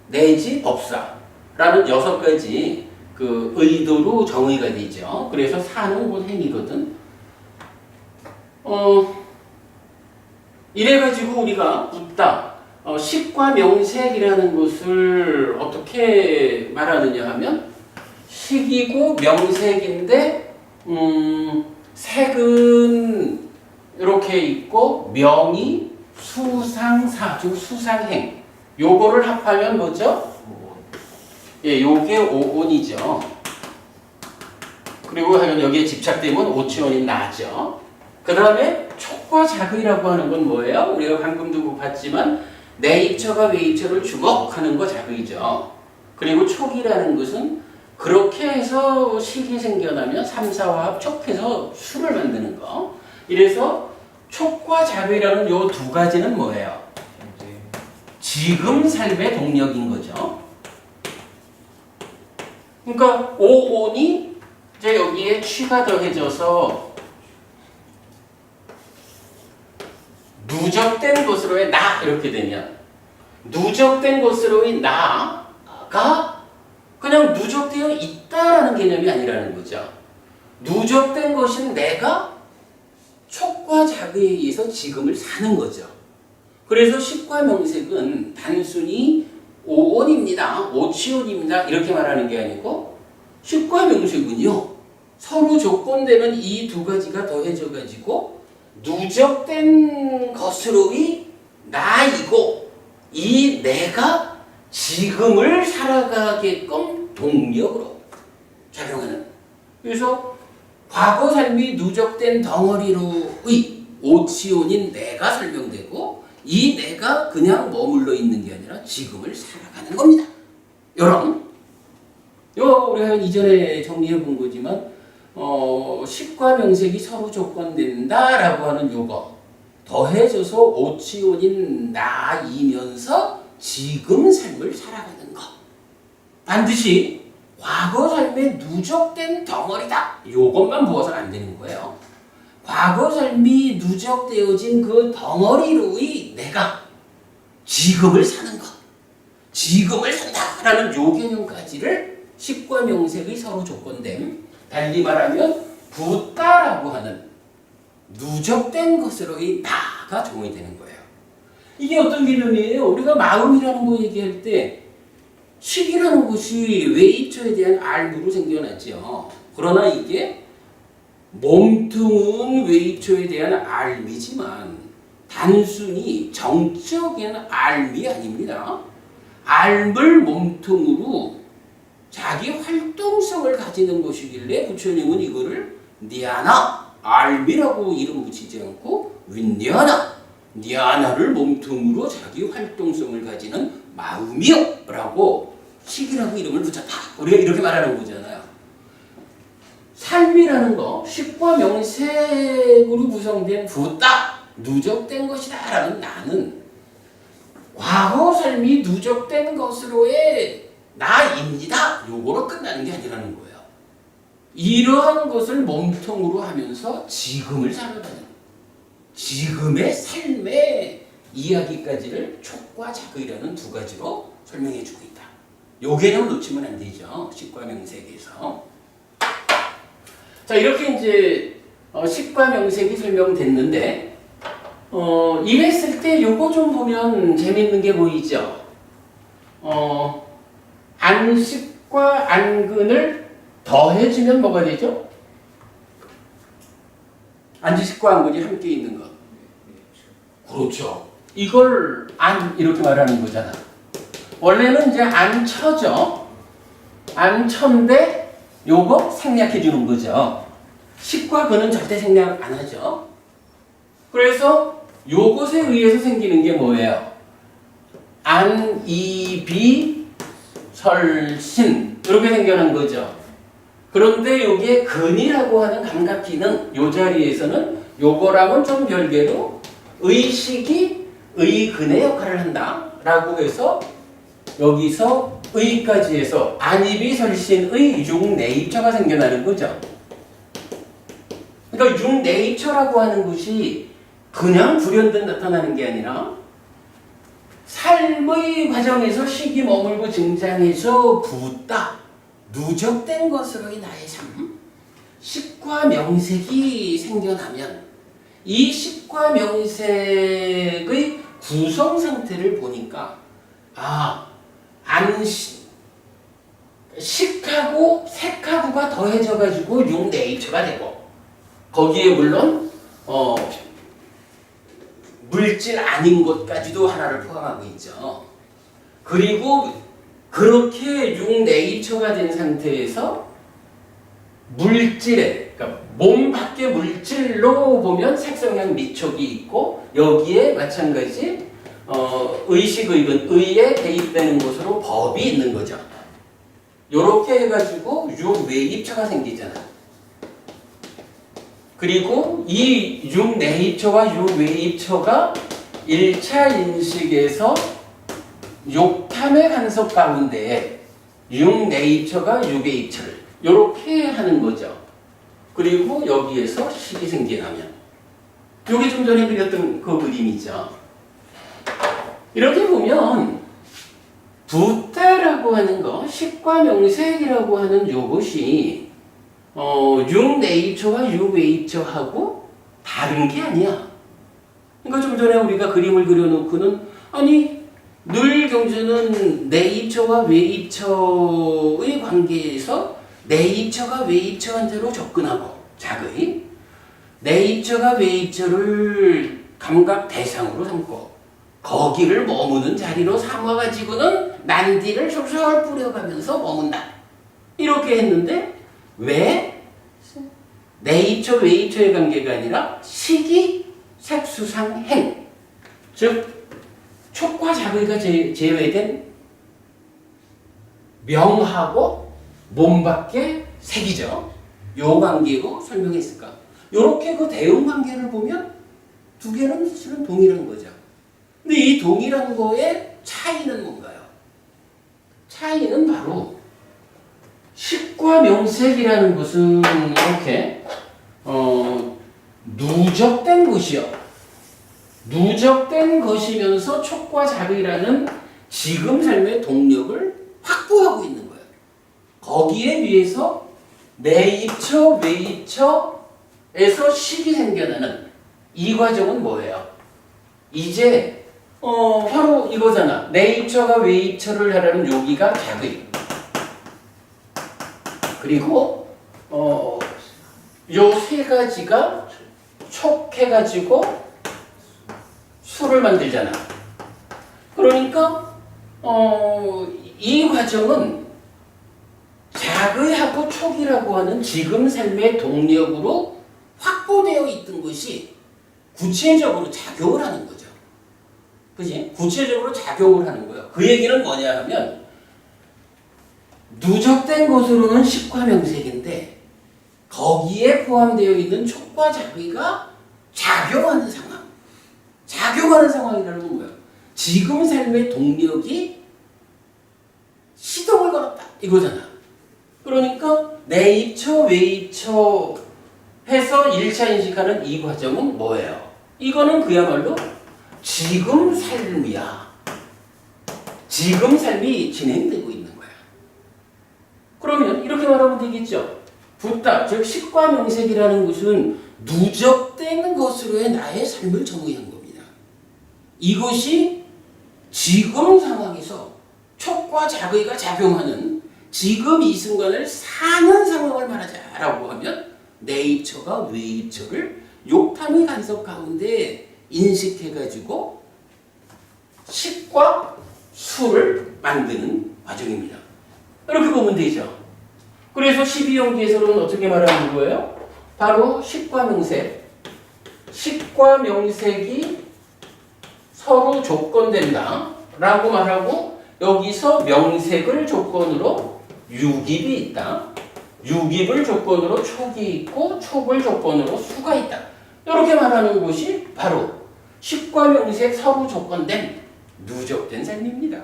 내지 법사라는 6가지 그 의도로 정의가 되죠. 그래서 사는 곧 행이거든. 이래가지고 우리가 붓다, 식과 명색이라는 것을 어떻게 말하느냐 하면 식이고 명색인데 색은 이렇게 있고 명이 수상사주, 수상행. 요거를 합하면 뭐죠? 예, 요게 오온이죠. 그리고 하여간 여기에 집착되면 오치원이 나죠. 그 다음에 촉과 작의라고 하는 건 뭐예요? 우리가 방금도 봤지만 내입처가 외입처를 주목하는 거 작의죠. 그리고 촉이라는 것은 그렇게 해서 식이 생겨나면 삼사화합 촉해서 술을 만드는 거. 이래서 촉과 작의라는 요 두 가지는 뭐예요? 지금 삶의 동력인 거죠. 그러니까 오온이 이제 여기에 취가 더해져서 누적된 것으로의 나 이렇게 되면 누적된 것으로의 나가 그냥 누적되어 있다라는 개념이 아니라는 거죠. 누적된 것인 내가 촉과 작의에 의해서 지금을 사는 거죠. 그래서 식과 명색은 단순히 오온입니다. 오치온입니다. 이렇게 말하는 게 아니고 식과 명색은요. 서로 조건되는 이 두 가지가 더해져 가지고 누적된 것으로의 나이고 이 내가 지금을 살아가게끔 동력으로 작용하는. 그래서 과거 삶이 누적된 덩어리로의 오치온인 내가 설명되고 이 내가 그냥 머물러 있는 게 아니라 지금을 살아가는 겁니다. 요런 우리가 이전에 정리해 본 거지만 식과 명색이 서로 조건된다라고 하는 요거 더해져서 오치온인 나이면서 지금 삶을 살아가는 거. 반드시 과거 삶에 누적된 덩어리다. 요것만 보아서는 안 되는 거예요. 과거 삶이 누적되어진 그 덩어리로의 내가 지금을 사는 것. 지금을 산다라는 요 개념까지를 식과 명색의 서로 조건됨. 달리 말하면 붓다라고 하는 누적된 것으로의 나가 종이 되는 거예요. 이게 어떤 개념이에요? 우리가 마음이라는 거 얘기할 때 식이라는 것이 외입처에 대한 알무로 생겨났죠. 그러나 이게 몸통은 외입처에 대한 알미지만 단순히 정적인 알미 아닙니다. 알을 몸통으로 자기 활동성을 가지는 것이길래 부처님은 이거를 니아나, 알미라고 이름 붙이지 않고 니아나를 몸통으로 자기 활동성을 가지는 마음이요 라고 식이라고 이름을 붙였다. 우리가 이렇게 말하는 거잖아요. 삶이라는 거, 식과 명색으로 구성된 붓다, 누적된 것이다 라는 나는 과거 삶이 누적된 것으로의 나입니다. 요거로 끝나는 게 아니라는 거예요. 이러한 것을 몸통으로 하면서 지금을 살아가는 지금의 삶의 이야기까지를 촉과 작의라는 두 가지로 설명해 주고 있다. 요 개념 놓치면 안 되죠. 식과 명색에서. 자, 이렇게 이제 식과 명색이 설명됐는데 이랬을 때 요거 좀 보면 재밌는 게 보이죠. 안식과 안근을 더해주면 뭐가 되죠? 안지식과 안근이 함께 있는 것. 그렇죠. 이걸 안 이렇게 말하는 거잖아. 원래는 이제 안처죠. 안처인데 요거 생략해 주는 거죠. 식과 근은 절대 생략 안 하죠. 그래서 요것에 의해서 생기는 게 뭐예요? 안, 이, 비, 설신 이렇게 생겨난 거죠. 그런데 요게 근이라고 하는 감각기는 요 자리에서는 요거랑은 좀 별개로 의식이 의근의 역할을 한다 라고 해서 여기서 의까지 해서 안입이 설신의 육내입처가 생겨나는 거죠. 그러니까 육내입처라고 하는 것이 그냥 불현듯 나타나는 게 아니라 삶의 과정에서 식이 머물고 증장해서 붓다 누적된 것으로의 나의 삶 식과 명색이 생겨나면 이 식과 명색의 구성 상태를 보니까 식하고 색하고가 더해져 가지고 육네이처가 되고 거기에 물론 물질 아닌 것까지도 하나를 포함하고 있죠. 그리고 그렇게 6네이처가 된 상태에서 물질에, 그러니까 몸 밖의 물질로 보면 색성향 미촉이 있고 여기에 마찬가지 의식, 의근, 의에 대입되는 곳으로 법이 있는 거죠. 요렇게 해가지고 6외입처가 생기잖아. 그리고 이 6내입처와 6외입처가 1차 인식에서 욕탐의 간섭 가운데 6내입처가 6외입처를 요렇게 하는 거죠. 그리고 여기에서 식이 생겨나면 요게 좀 전에 그렸던 그 그림이죠. 이렇게 보면 부타라고 하는 거, 식과 명색이라고 하는 요것이 6내입처와 6외입처하고 다른 게 아니야. 그러니까 좀 전에 우리가 그림을 그려놓고는 아니 늘 경주는 내입처와 외입처의 관계에서 내입처가 외입처한테로 접근하고 작의 내입처가 외입처를 감각 대상으로 삼고 거기를 머무는 자리로 삼아가지고는 난디를 솔솔 뿌려가면서 머문다. 이렇게 했는데 왜 내입처 외입처의 관계가 아니라 식이 색수상 행, 즉 촉과 작의가 제외된 명하고 몸 밖의 색이죠. 요 관계로 설명했을까? 요렇게 그 대응 관계를 보면 두 개는 사실은 동일한 거죠. 근데 이 동일한 거의 차이는 뭔가요? 차이는 바로 식과 명색이라는 것은 이렇게 누적된 것이요. 누적된 것이면서 촉과 작의라는 지금 삶의 동력을 확보하고 있는 거예요. 거기에 비해서 내입처, 외입처에서 식이 생겨나는 이 과정은 뭐예요? 이제 바로 이거잖아. 내입처가 외입처를 하라는 여기가 작의. 그리고 요 세 가지가 촉해가지고 수를 만들잖아. 그러니까 이 과정은 작의하고 촉이라고 하는 지금 삶의 동력으로 확보되어 있던 것이 구체적으로 작용을 하는 거죠. 그지? 구체적으로 작용을 하는 거예요. 그 얘기는 뭐냐 하면 누적된 것으로는 식과 명색인데 거기에 포함되어 있는 촉과 작의가 작용하는 상황. 작용하는 상황이라는 건 뭐예요? 지금 삶의 동력이 시동을 걸었다. 이거잖아. 그러니까 내입처, 외입처 해서 1차 인식하는 이 과정은 뭐예요? 이거는 그야말로 지금 삶이야. 지금 삶이 진행되고 있는 거야. 그러면 이렇게 말하면 되겠죠. 부타, 즉 식과 명색이라는 것은 누적된 것으로의 나의 삶을 정의한 겁니다. 이것이 지금 상황에서 촉과 작의가 작용하는 지금 이 순간을 사는 상황을 말하자라고 하면 내입처가 외입처를 욕탐의 간섭 가운데 인식해가지고 식과 수를 만드는 과정입니다. 이렇게 보면 되죠. 그래서 12연기에서는 어떻게 말하는 거예요? 바로 식과 명색. 식과 명색이 서로 조건된다 라고 말하고 여기서 명색을 조건으로 유깁이 있다. 유깁을 조건으로 촉이 있고 촉을 조건으로 수가 있다. 이렇게 말하는 것이 바로 식과 명색 서로 조건된 누적된 삶입니다.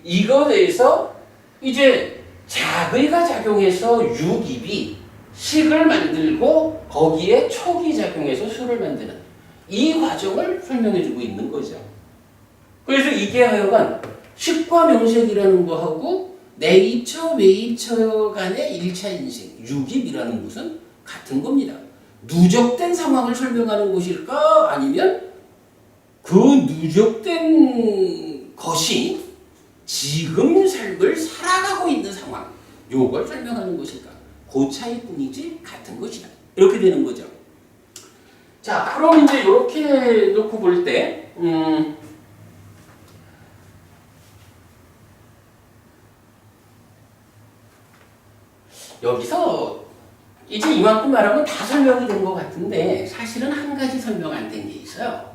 이것에서 이제 작의가 작용해서 유깁이 식을 만들고 거기에 촉이 작용해서 수를 만드는 이 과정을 설명해주고 있는 거죠. 그래서 이게 하여간 식과 명색이라는 거하고 내입처, 외입처 간의 1차 인식, 유깁이라는 것은 같은 겁니다. 누적된 상황을 설명하는 것일까? 아니면 그 누적된 것이 지금 삶을 살아가고 있는 상황, 요걸 설명하는 것일까? 그 차이뿐이지 같은 것이다. 이렇게 되는 거죠. 자, 그럼 이제 이렇게 놓고 볼 때, 여기서 이제 이만큼 말하면 다 설명이 된 것 같은데 사실은 한 가지 설명 안 된 게 있어요.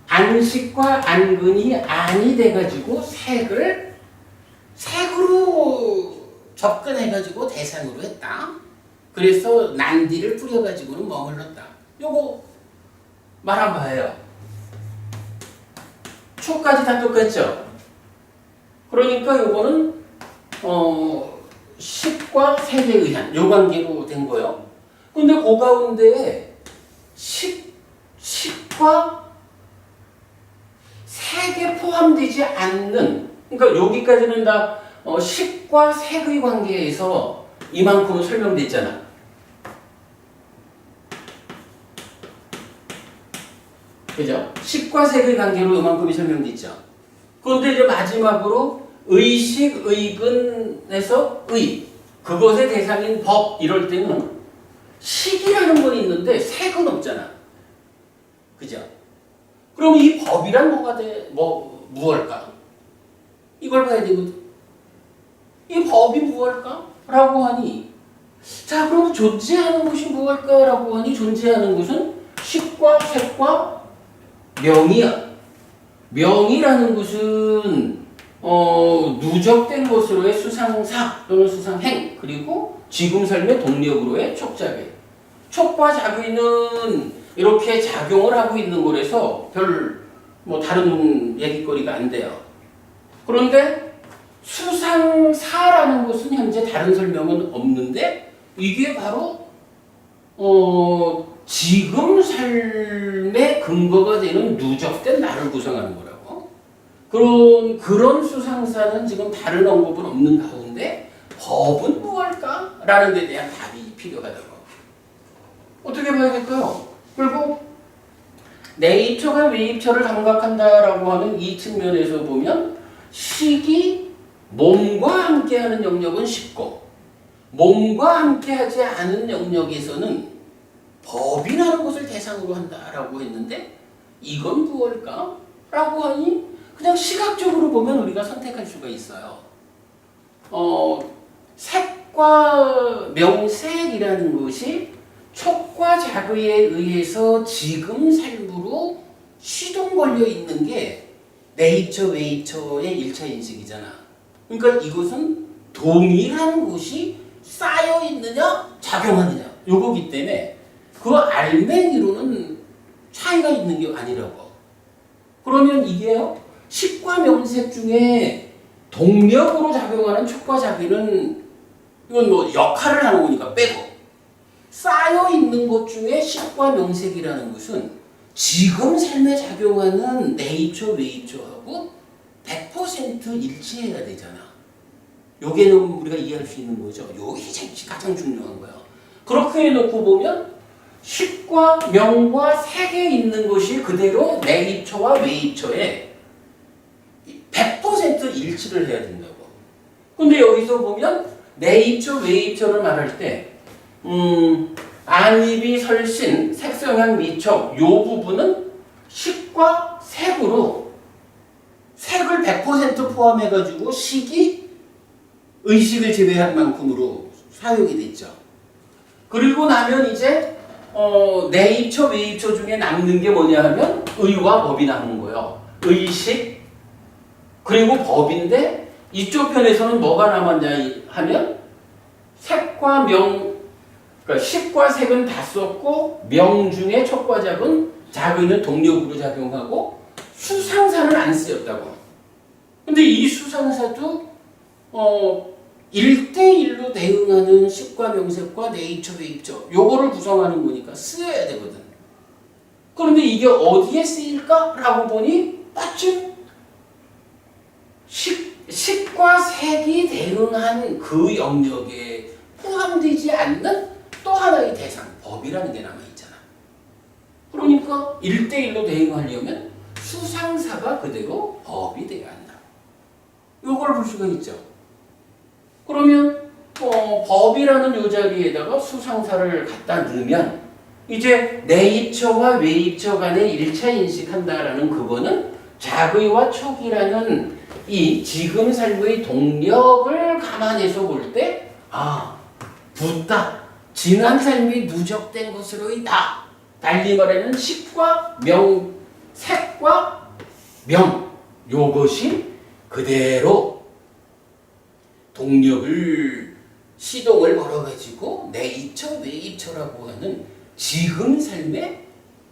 안식과 안근이 안이 돼가지고 색으로 접근해가지고 대상으로 했다. 그래서 난디를 뿌려가지고는 머물렀다. 요거 말 한 바예요. 초까지 다 똑같죠? 그러니까 요거는 식과 색에 의한 요 관계로 된 거예요. 근데 그 가운데 식과 색에 포함되지 않는, 그러니까 여기까지는 다 식과 색의 관계에서 이만큼은 설명됐잖아. 그죠? 식과 색의 관계로 이만큼이 설명됐죠. 그런데 이제 마지막으로 의식, 의근에서 그것의 대상인 법 이럴 때는 식이라는 건 있는데 색은 없잖아. 그죠? 그럼 이 법이란 무엇일까? 이걸 봐야 되거든. 이 법이 무엇일까? 라고 하니, 자, 그럼 존재하는 것이 무엇일까? 라고 하니, 존재하는 것은 식과 색과 명이야. 명이라는 것은 누적된 것으로의 수상사 또는 수상행, 그리고 지금 삶의 동력으로의 촉작용. 촉과 작용은 이렇게 작용을 하고 있는 거라서 별 다른 얘기거리가 안 돼요. 그런데 수상사라는 것은 현재 다른 설명은 없는데 이게 바로 지금 삶의 근거가 되는 누적된 나를 구성하는 거라고. 그런 수상사는 지금 다른 언급은 없는 가운데 법은 무엇일까? 라는 데 대한 답이 필요하다고. 어떻게 봐야 될까요? 결국 네이처가 웨이처를 감각한다라고 하는 이 측면에서 보면 식이 몸과 함께하는 영역은 식고 몸과 함께하지 않은 영역에서는 법이라는 것을 대상으로 한다라고 했는데 이건 무엇일까? 라고 하니 그냥 시각적으로 보면 우리가 선택할 수가 있어요. 색과 명색이라는 것이 촉과 자극에 의해서 지금 삶으로 시동 걸려 있는 게 네이처 웨이처의 1차 인식이잖아. 그러니까 이것은 동일한 것이 쌓여 있느냐 작용하느냐 요거기 때문에 그 알맹이로는 차이가 있는 게 아니라고. 그러면 이게요, 식과 명색 중에 동력으로 작용하는 촉과 자극은 이건 역할을 하는 거니까 빼고, 쌓여 있는 것 중에 식과 명색이라는 것은 지금 삶에 작용하는 네이처 웨이처하고 100% 일치해야 되잖아. 요게는 우리가 이해할 수 있는 거죠. 요게 가장 중요한 거야. 그렇게 해놓고 보면 식과 명과 색에 있는 것이 그대로 네이처와 웨이처에 100% 일치를 해야 된다고. 근데 여기서 보면 네이처 웨이처를 말할 때 안입이 설신, 색성향 미척 요 부분은 식과 색으로 색을 100% 포함해가지고 식이 의식을 제외한 만큼으로 사용이 됐죠. 그리고 나면 이제 네이처 웨이처 중에 남는 게 뭐냐 하면 의와 법이 남는 거예요. 의식 그리고 법인데 이쪽 편에서는 뭐가 남았냐 하면 색과 명, 그러니까 식과 색은 다 썼고 명 중에 촉과 작은 동력으로 작용하고 수상사는 안 쓰였다고. 근데 이 수상사도 1대1로 대응하는 식과 명색과 네이처 웨이처 요거를 구성하는 거니까 쓰여야 되거든. 그런데 이게 어디에 쓰일까? 라고 보니 마침 식과 색이 대응한 그 영역에 포함되지 않는 또 하나의 대상, 법이라는 게 남아있잖아. 그러니까 1대1로 대응하려면 수상사가 그대로 법이 되어야 한다. 요걸 볼 수가 있죠. 그러면 법이라는 요 자리에다가 수상사를 갖다 넣으면 이제 내입처와 외입처 간의 1차 인식한다라는 그거는 작의와 촉이라는 이 지금 삶의 동력을 감안해서 볼 때 붓다. 지난 삶이 누적된 것으로이다. 달리 말하는 식과 명, 색과 명 요것이 그대로 동력을 시동을 걸어가지고 내입처, 외입처라고 하는 지금 삶의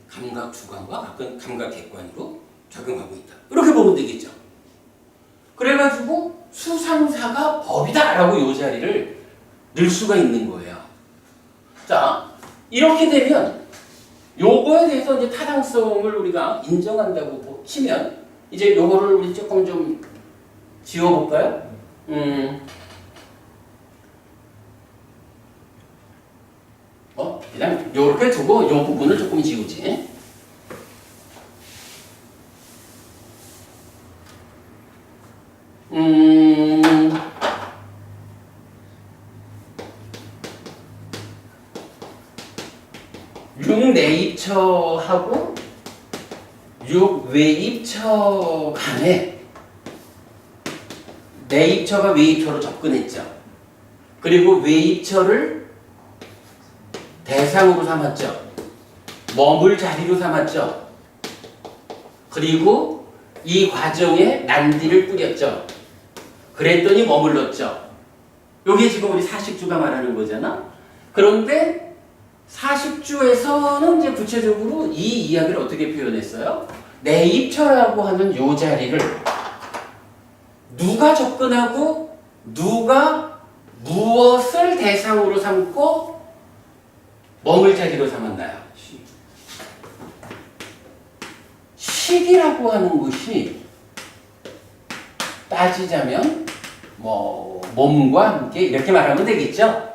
감각 주관과 감각 객관으로 작용하고 있다. 이렇게 보면 되겠죠. 그래가지고 수상사가 법이다라고 요 자리를 넣을 수가 있는 거예요. 자, 이렇게 되면 요거에 대해서 이제 타당성을 우리가 인정한다고 치면 이제 요거를 우리 조금 좀 지워볼까요? 그냥 요렇게 두고 요 부분을 조금 지우지. 육내입처하고 육외입처 간에 내입처가 외입처로 접근했죠. 그리고 외입처를 대상으로 삼았죠. 머물 자리로 삼았죠. 그리고 이 과정에 난디를 뿌렸죠. 그랬더니 머물렀죠. 이게 지금 우리 사식주가 말하는 거잖아. 그런데 사식주에서는 이제 구체적으로 이 이야기를 어떻게 표현했어요? 내입처라고 하는 요 자리를 누가 접근하고 누가 무엇을 대상으로 삼고 머물 자리로 삼았나요? 식이라고 하는 것이 따지자면 몸과 함께 이렇게 말하면 되겠죠?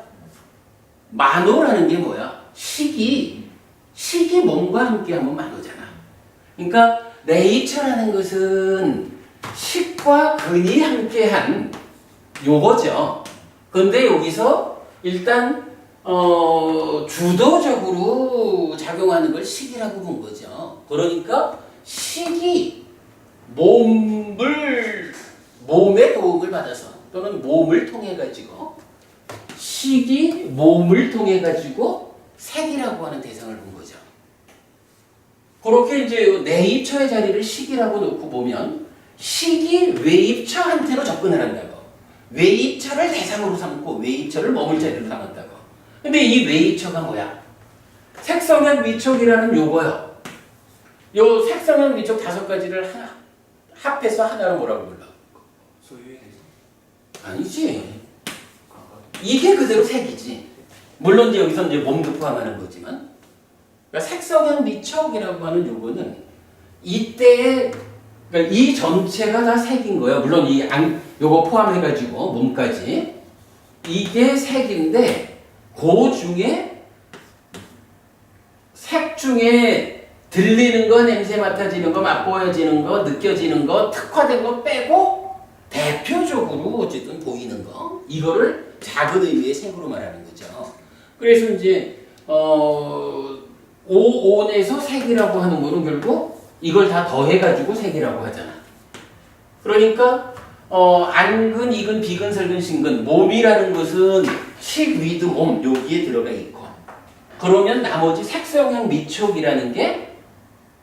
만호라는 게 뭐야? 식이 몸과 함께 하면 만호잖아. 그러니까 내입처라는 것은 식과 근이 함께한 요거죠. 근데 여기서 일단 주도적으로 작용하는 걸 식이라고 본 거죠. 그러니까 식이 몸의 도움을 받아서 또는 몸을 통해 가지고 식이 몸을 통해 가지고 색이라고 하는 대상을 본 거죠. 그렇게 이제 내입처의 자리를 식이라고 놓고 보면 식이 외입처한테로 접근을 한다고. 외입처를 대상으로 삼고 외입처를 머물 자리로 삼았다고. 근데 이 외입처가 뭐야? 색성향 미촉이라는 요거요. 요 색성향 미촉 5가지를 합해서 하나로 뭐라고 불러? 소유에 대해서? 아니지. 이게 그대로 색이지. 물론 이제 여기서 이제 몸도 포함하는 거지만, 그러니까 색성향 미촉이라고 하는 요거는 이때의 그러니까 이 전체가 다 색인 거예요. 물론 요거 포함해가지고 몸까지 이게 색인데 그 중에 색 중에 들리는 거, 냄새 맡아지는 거, 맛보여지는 거, 느껴지는 거, 특화된 거 빼고 대표적으로 어쨌든 보이는 거 이거를 작은 의미의 색으로 말하는 거죠. 그래서 이제 오온에서 색이라고 하는 거는 결국 이걸 다 더해가지고 색이라고 하잖아. 그러니까 안근, 이근, 비근, 설근, 신근 몸이라는 것은 식, 위드, 몸 여기에 들어가 있고 그러면 나머지 색성향 미촉이라는 게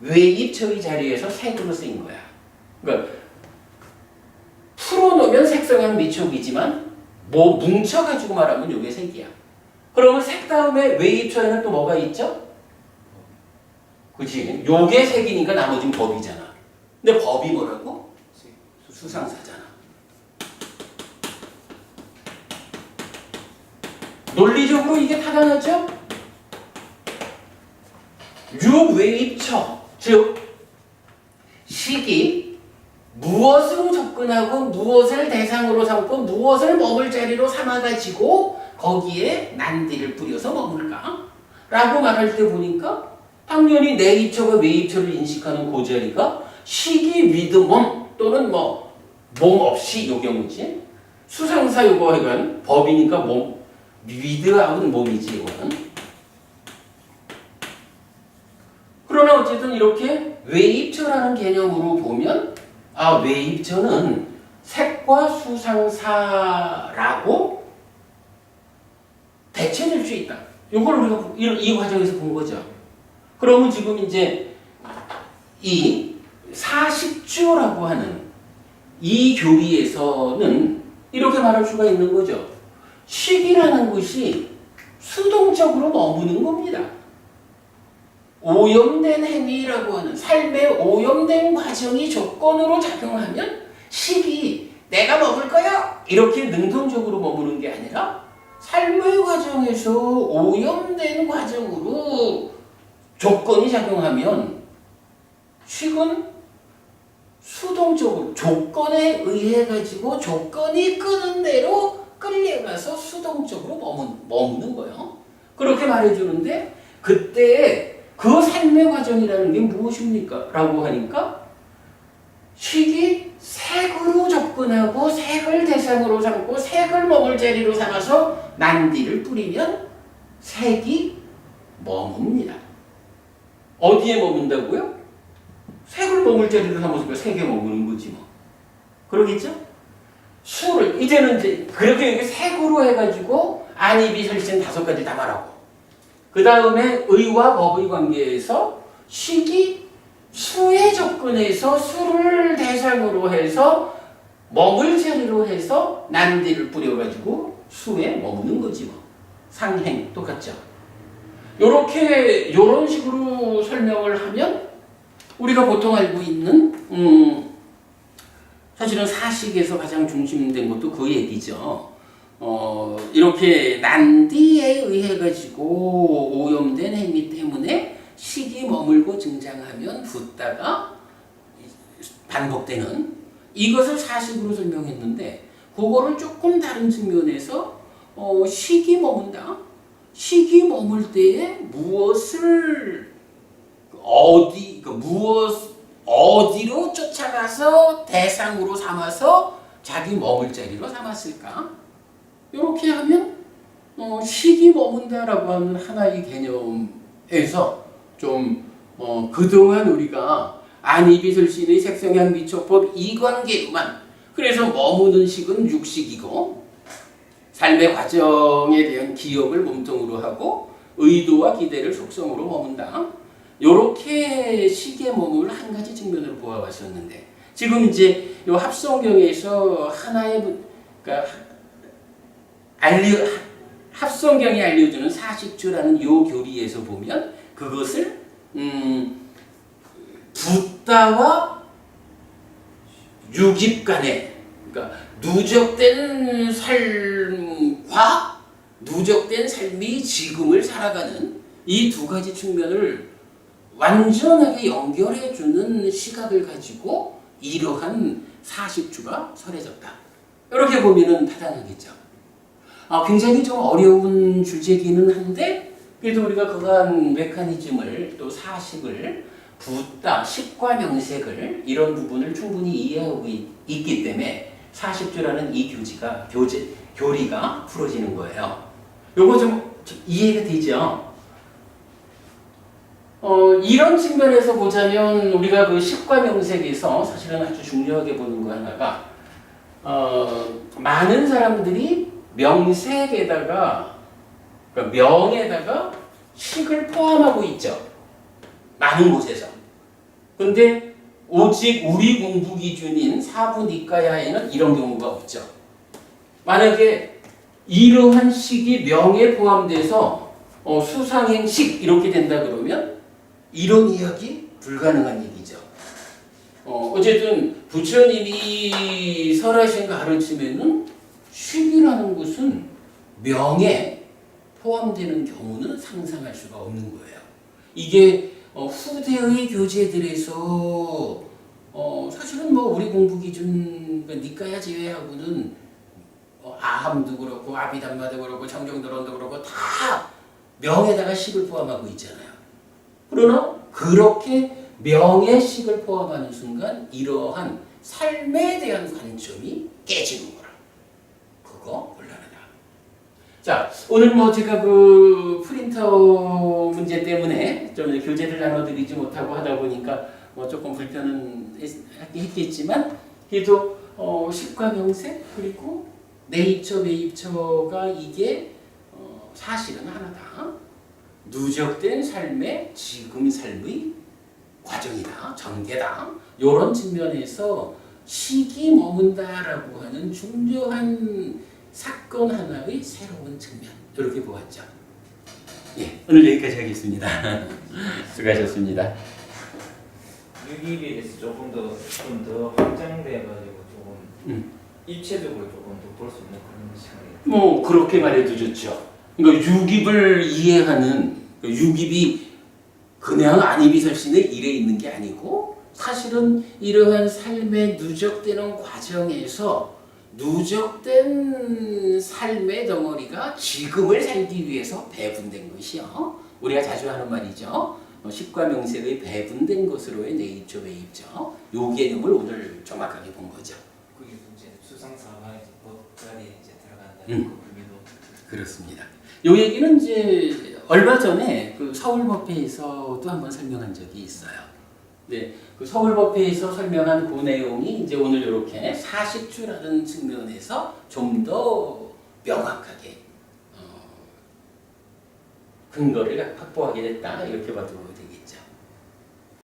외입처의 자리에서 색으로 쓰인 거야. 그러니까 풀어놓으면 색성향 미촉이지만 뭉쳐가지고 말하면 이게 색이야. 그러면 색 다음에 외입처에는 또 뭐가 있죠? 그치? 요게 색이니까 나머지는 법이잖아. 근데 법이 뭐라고? 수상사잖아. 논리적으로 이게 타당하죠? 육외입처, 즉 식이 무엇으로 접근하고 무엇을 대상으로 삼고 무엇을 머물 자리로 삼아가지고 거기에 난디를 뿌려서 머물까? 라고 말할 때 보니까 당연히 내입처가 외입처를 인식하는 그 자리가 식이 위드 몸 또는 몸 없이 요 경우지 수상사 요거 하여간 법이니까 몸, 위드아웃 몸이지 이거는. 그러나 어쨌든 이렇게 외입처라는 개념으로 보면 외입처는 색과 수상사라고 대체될 수 있다. 이걸 우리가 이 과정에서 본 거죠. 그러면 지금 이제 이 사식주라고 하는 이 교리에서는 이렇게 말할 수가 있는 거죠. 식이라는 것이 수동적으로 머무는 겁니다. 오염된 행위라고 하는 삶의 오염된 과정이 조건으로 작용하면 식이 내가 먹을 거야 이렇게 능동적으로 머무는 게 아니라 삶의 과정에서 오염된 과정으로 조건이 작용하면 식은 수동적으로 조건에 의해 가지고 조건이 끄는 대로 끌려가서 수동적으로 머무는 거예요. 그렇게 말해주는데 그때 그 삶의 과정이라는 게 무엇입니까? 라고 하니까 식이 색으로 접근하고 색을 대상으로 삼고 색을 머물 자리로 삼아서 난디를 뿌리면 색이 머뭅니다. 어디에 머문다고요? 색을 머물 자리로 삼았으니까 색에 머무는 거지 뭐. 그러겠죠? 수를 이제는 이제 그렇게 색으로 해가지고 안입이 설신 5가지 다 말하고 그 다음에 의와 법의 관계에서 식이 수에 접근해서 수를 대상으로 해서 머물 자리로 해서 난디를 뿌려가지고 수에 머무는 거지 뭐. 상행 똑같죠. 요런 식으로 설명을 하면 우리가 보통 알고 있는 사실은 사식에서 가장 중심된 것도 그 얘기죠. 이렇게 난디에 의해 가지고 오염된 행위 때문에 식이 머물고 증장하면 붓다가 반복되는 이것을 사식으로 설명했는데 그거를 조금 다른 측면에서 식이 머문다. 식이 머물 때에 무엇을 어디로 쫓아가서 대상으로 삼아서 자기 머물 자리로 삼았을까? 이렇게 하면 식이 머문다라고 하는 하나의 개념에서 좀 그동안 우리가 안이비설신의 색성향 미촉법 이 관계로만 그래서 머무는 식은 육식이고 삶의 과정에 대한 기억을 몸통으로 하고 의도와 기대를 속성으로 머문다. 요렇게 식의 몸을 한 가지 측면으로 보아왔었는데 지금 이제 요 합성경에서 하나의 그러니까 합성경이 알려주는 사식주라는 요 교리에서 보면 그것을 붓다와 유깁 간의 그러니까 누적된 삶과 누적된 삶이 지금을 살아가는 이 두 가지 측면을 완전하게 연결해주는 시각을 가지고 이러한 사식주가 설해졌다. 이렇게 보면은 타당하겠죠. 굉장히 좀 어려운 주제기는 한데 그래도 우리가 그러한 메커니즘을 또 사식을 붓다, 식과 명색을 이런 부분을 충분히 이해하고 있기 때문에 사식주라는 이 교리가 풀어지는 거예요. 요거 좀 이해가 되죠? 이런 측면에서 보자면 우리가 그 식과 명색에서 사실은 아주 중요하게 보는 거 하나가 많은 사람들이 명색에다가 그러니까 명에다가 식을 포함하고 있죠. 많은 곳에서. 근데 오직 우리 공부 기준인 사부니까야에는 이런 경우가 없죠. 만약에 이러한 식이 명에 포함돼서 수상행식 이렇게 된다 그러면 이런 이야기 불가능한 얘기죠. 어쨌든 부처님이 설하신 가르침에는 식이라는 것은 명에 포함되는 경우는 상상할 수가 없는 거예요. 이게 후대의 교재들에서 사실은 뭐 우리 공부 기준 니까야 제외하고는 아함도 그렇고 아비담마도 그렇고 청정도론도 그렇고 다 명에다가 식을 포함하고 있잖아요. 그러나 그렇게 명의 식을 포함하는 순간 이러한 삶에 대한 관점이 깨지는 거라. 그거 곤란하다. 자, 오늘 뭐 제가 그 프린터 문제 때문에 좀 교재를 나눠드리지 못하고 하다 보니까 뭐 조금 불편은 했겠지만 그래도 식과 명세 그리고 네이처 매입처가 이게 사실은 하나다. 누적된 삶의 지금 삶의 과정이다, 전개다. 이런 측면에서 시기 머문다라고 하는 중요한 사건 하나의 새로운 측면 이렇게 보았죠. 예, 오늘 여기까지 하겠습니다. 수고하셨습니다. 유기비에 대해서 조금 더 확장돼가지고 조금 입체적으로 조금 더 볼 수 있는 그런 시간이. 뭐 그렇게 말해도 좋죠. 그러니까 유깁을 이해하는 유깁이 그냥 안이비설신의 일에 있는 게 아니고 사실은 이러한 삶의 누적되는 과정에서 누적된 삶의 덩어리가 지금을 살기 위해서 배분된 것이요. 우리가 자주 하는 말이죠. 식과 명색의 배분된 것으로의 내입조, 매입조. 요 개념을 오늘 정확하게 본 거죠. 그게 이제 수상사가 이제 법관에 이제 들어간다는 그 의미도. 그렇습니다. 요 얘기는 이제 얼마 전에 그 서울법회에서도 한번 설명한 적이 있어요. 네, 그 서울법회에서 설명한 그 내용이 이제 오늘 이렇게 사식주라는 측면에서 좀 더 명확하게 근거를 확보하게 됐다 이렇게 봐도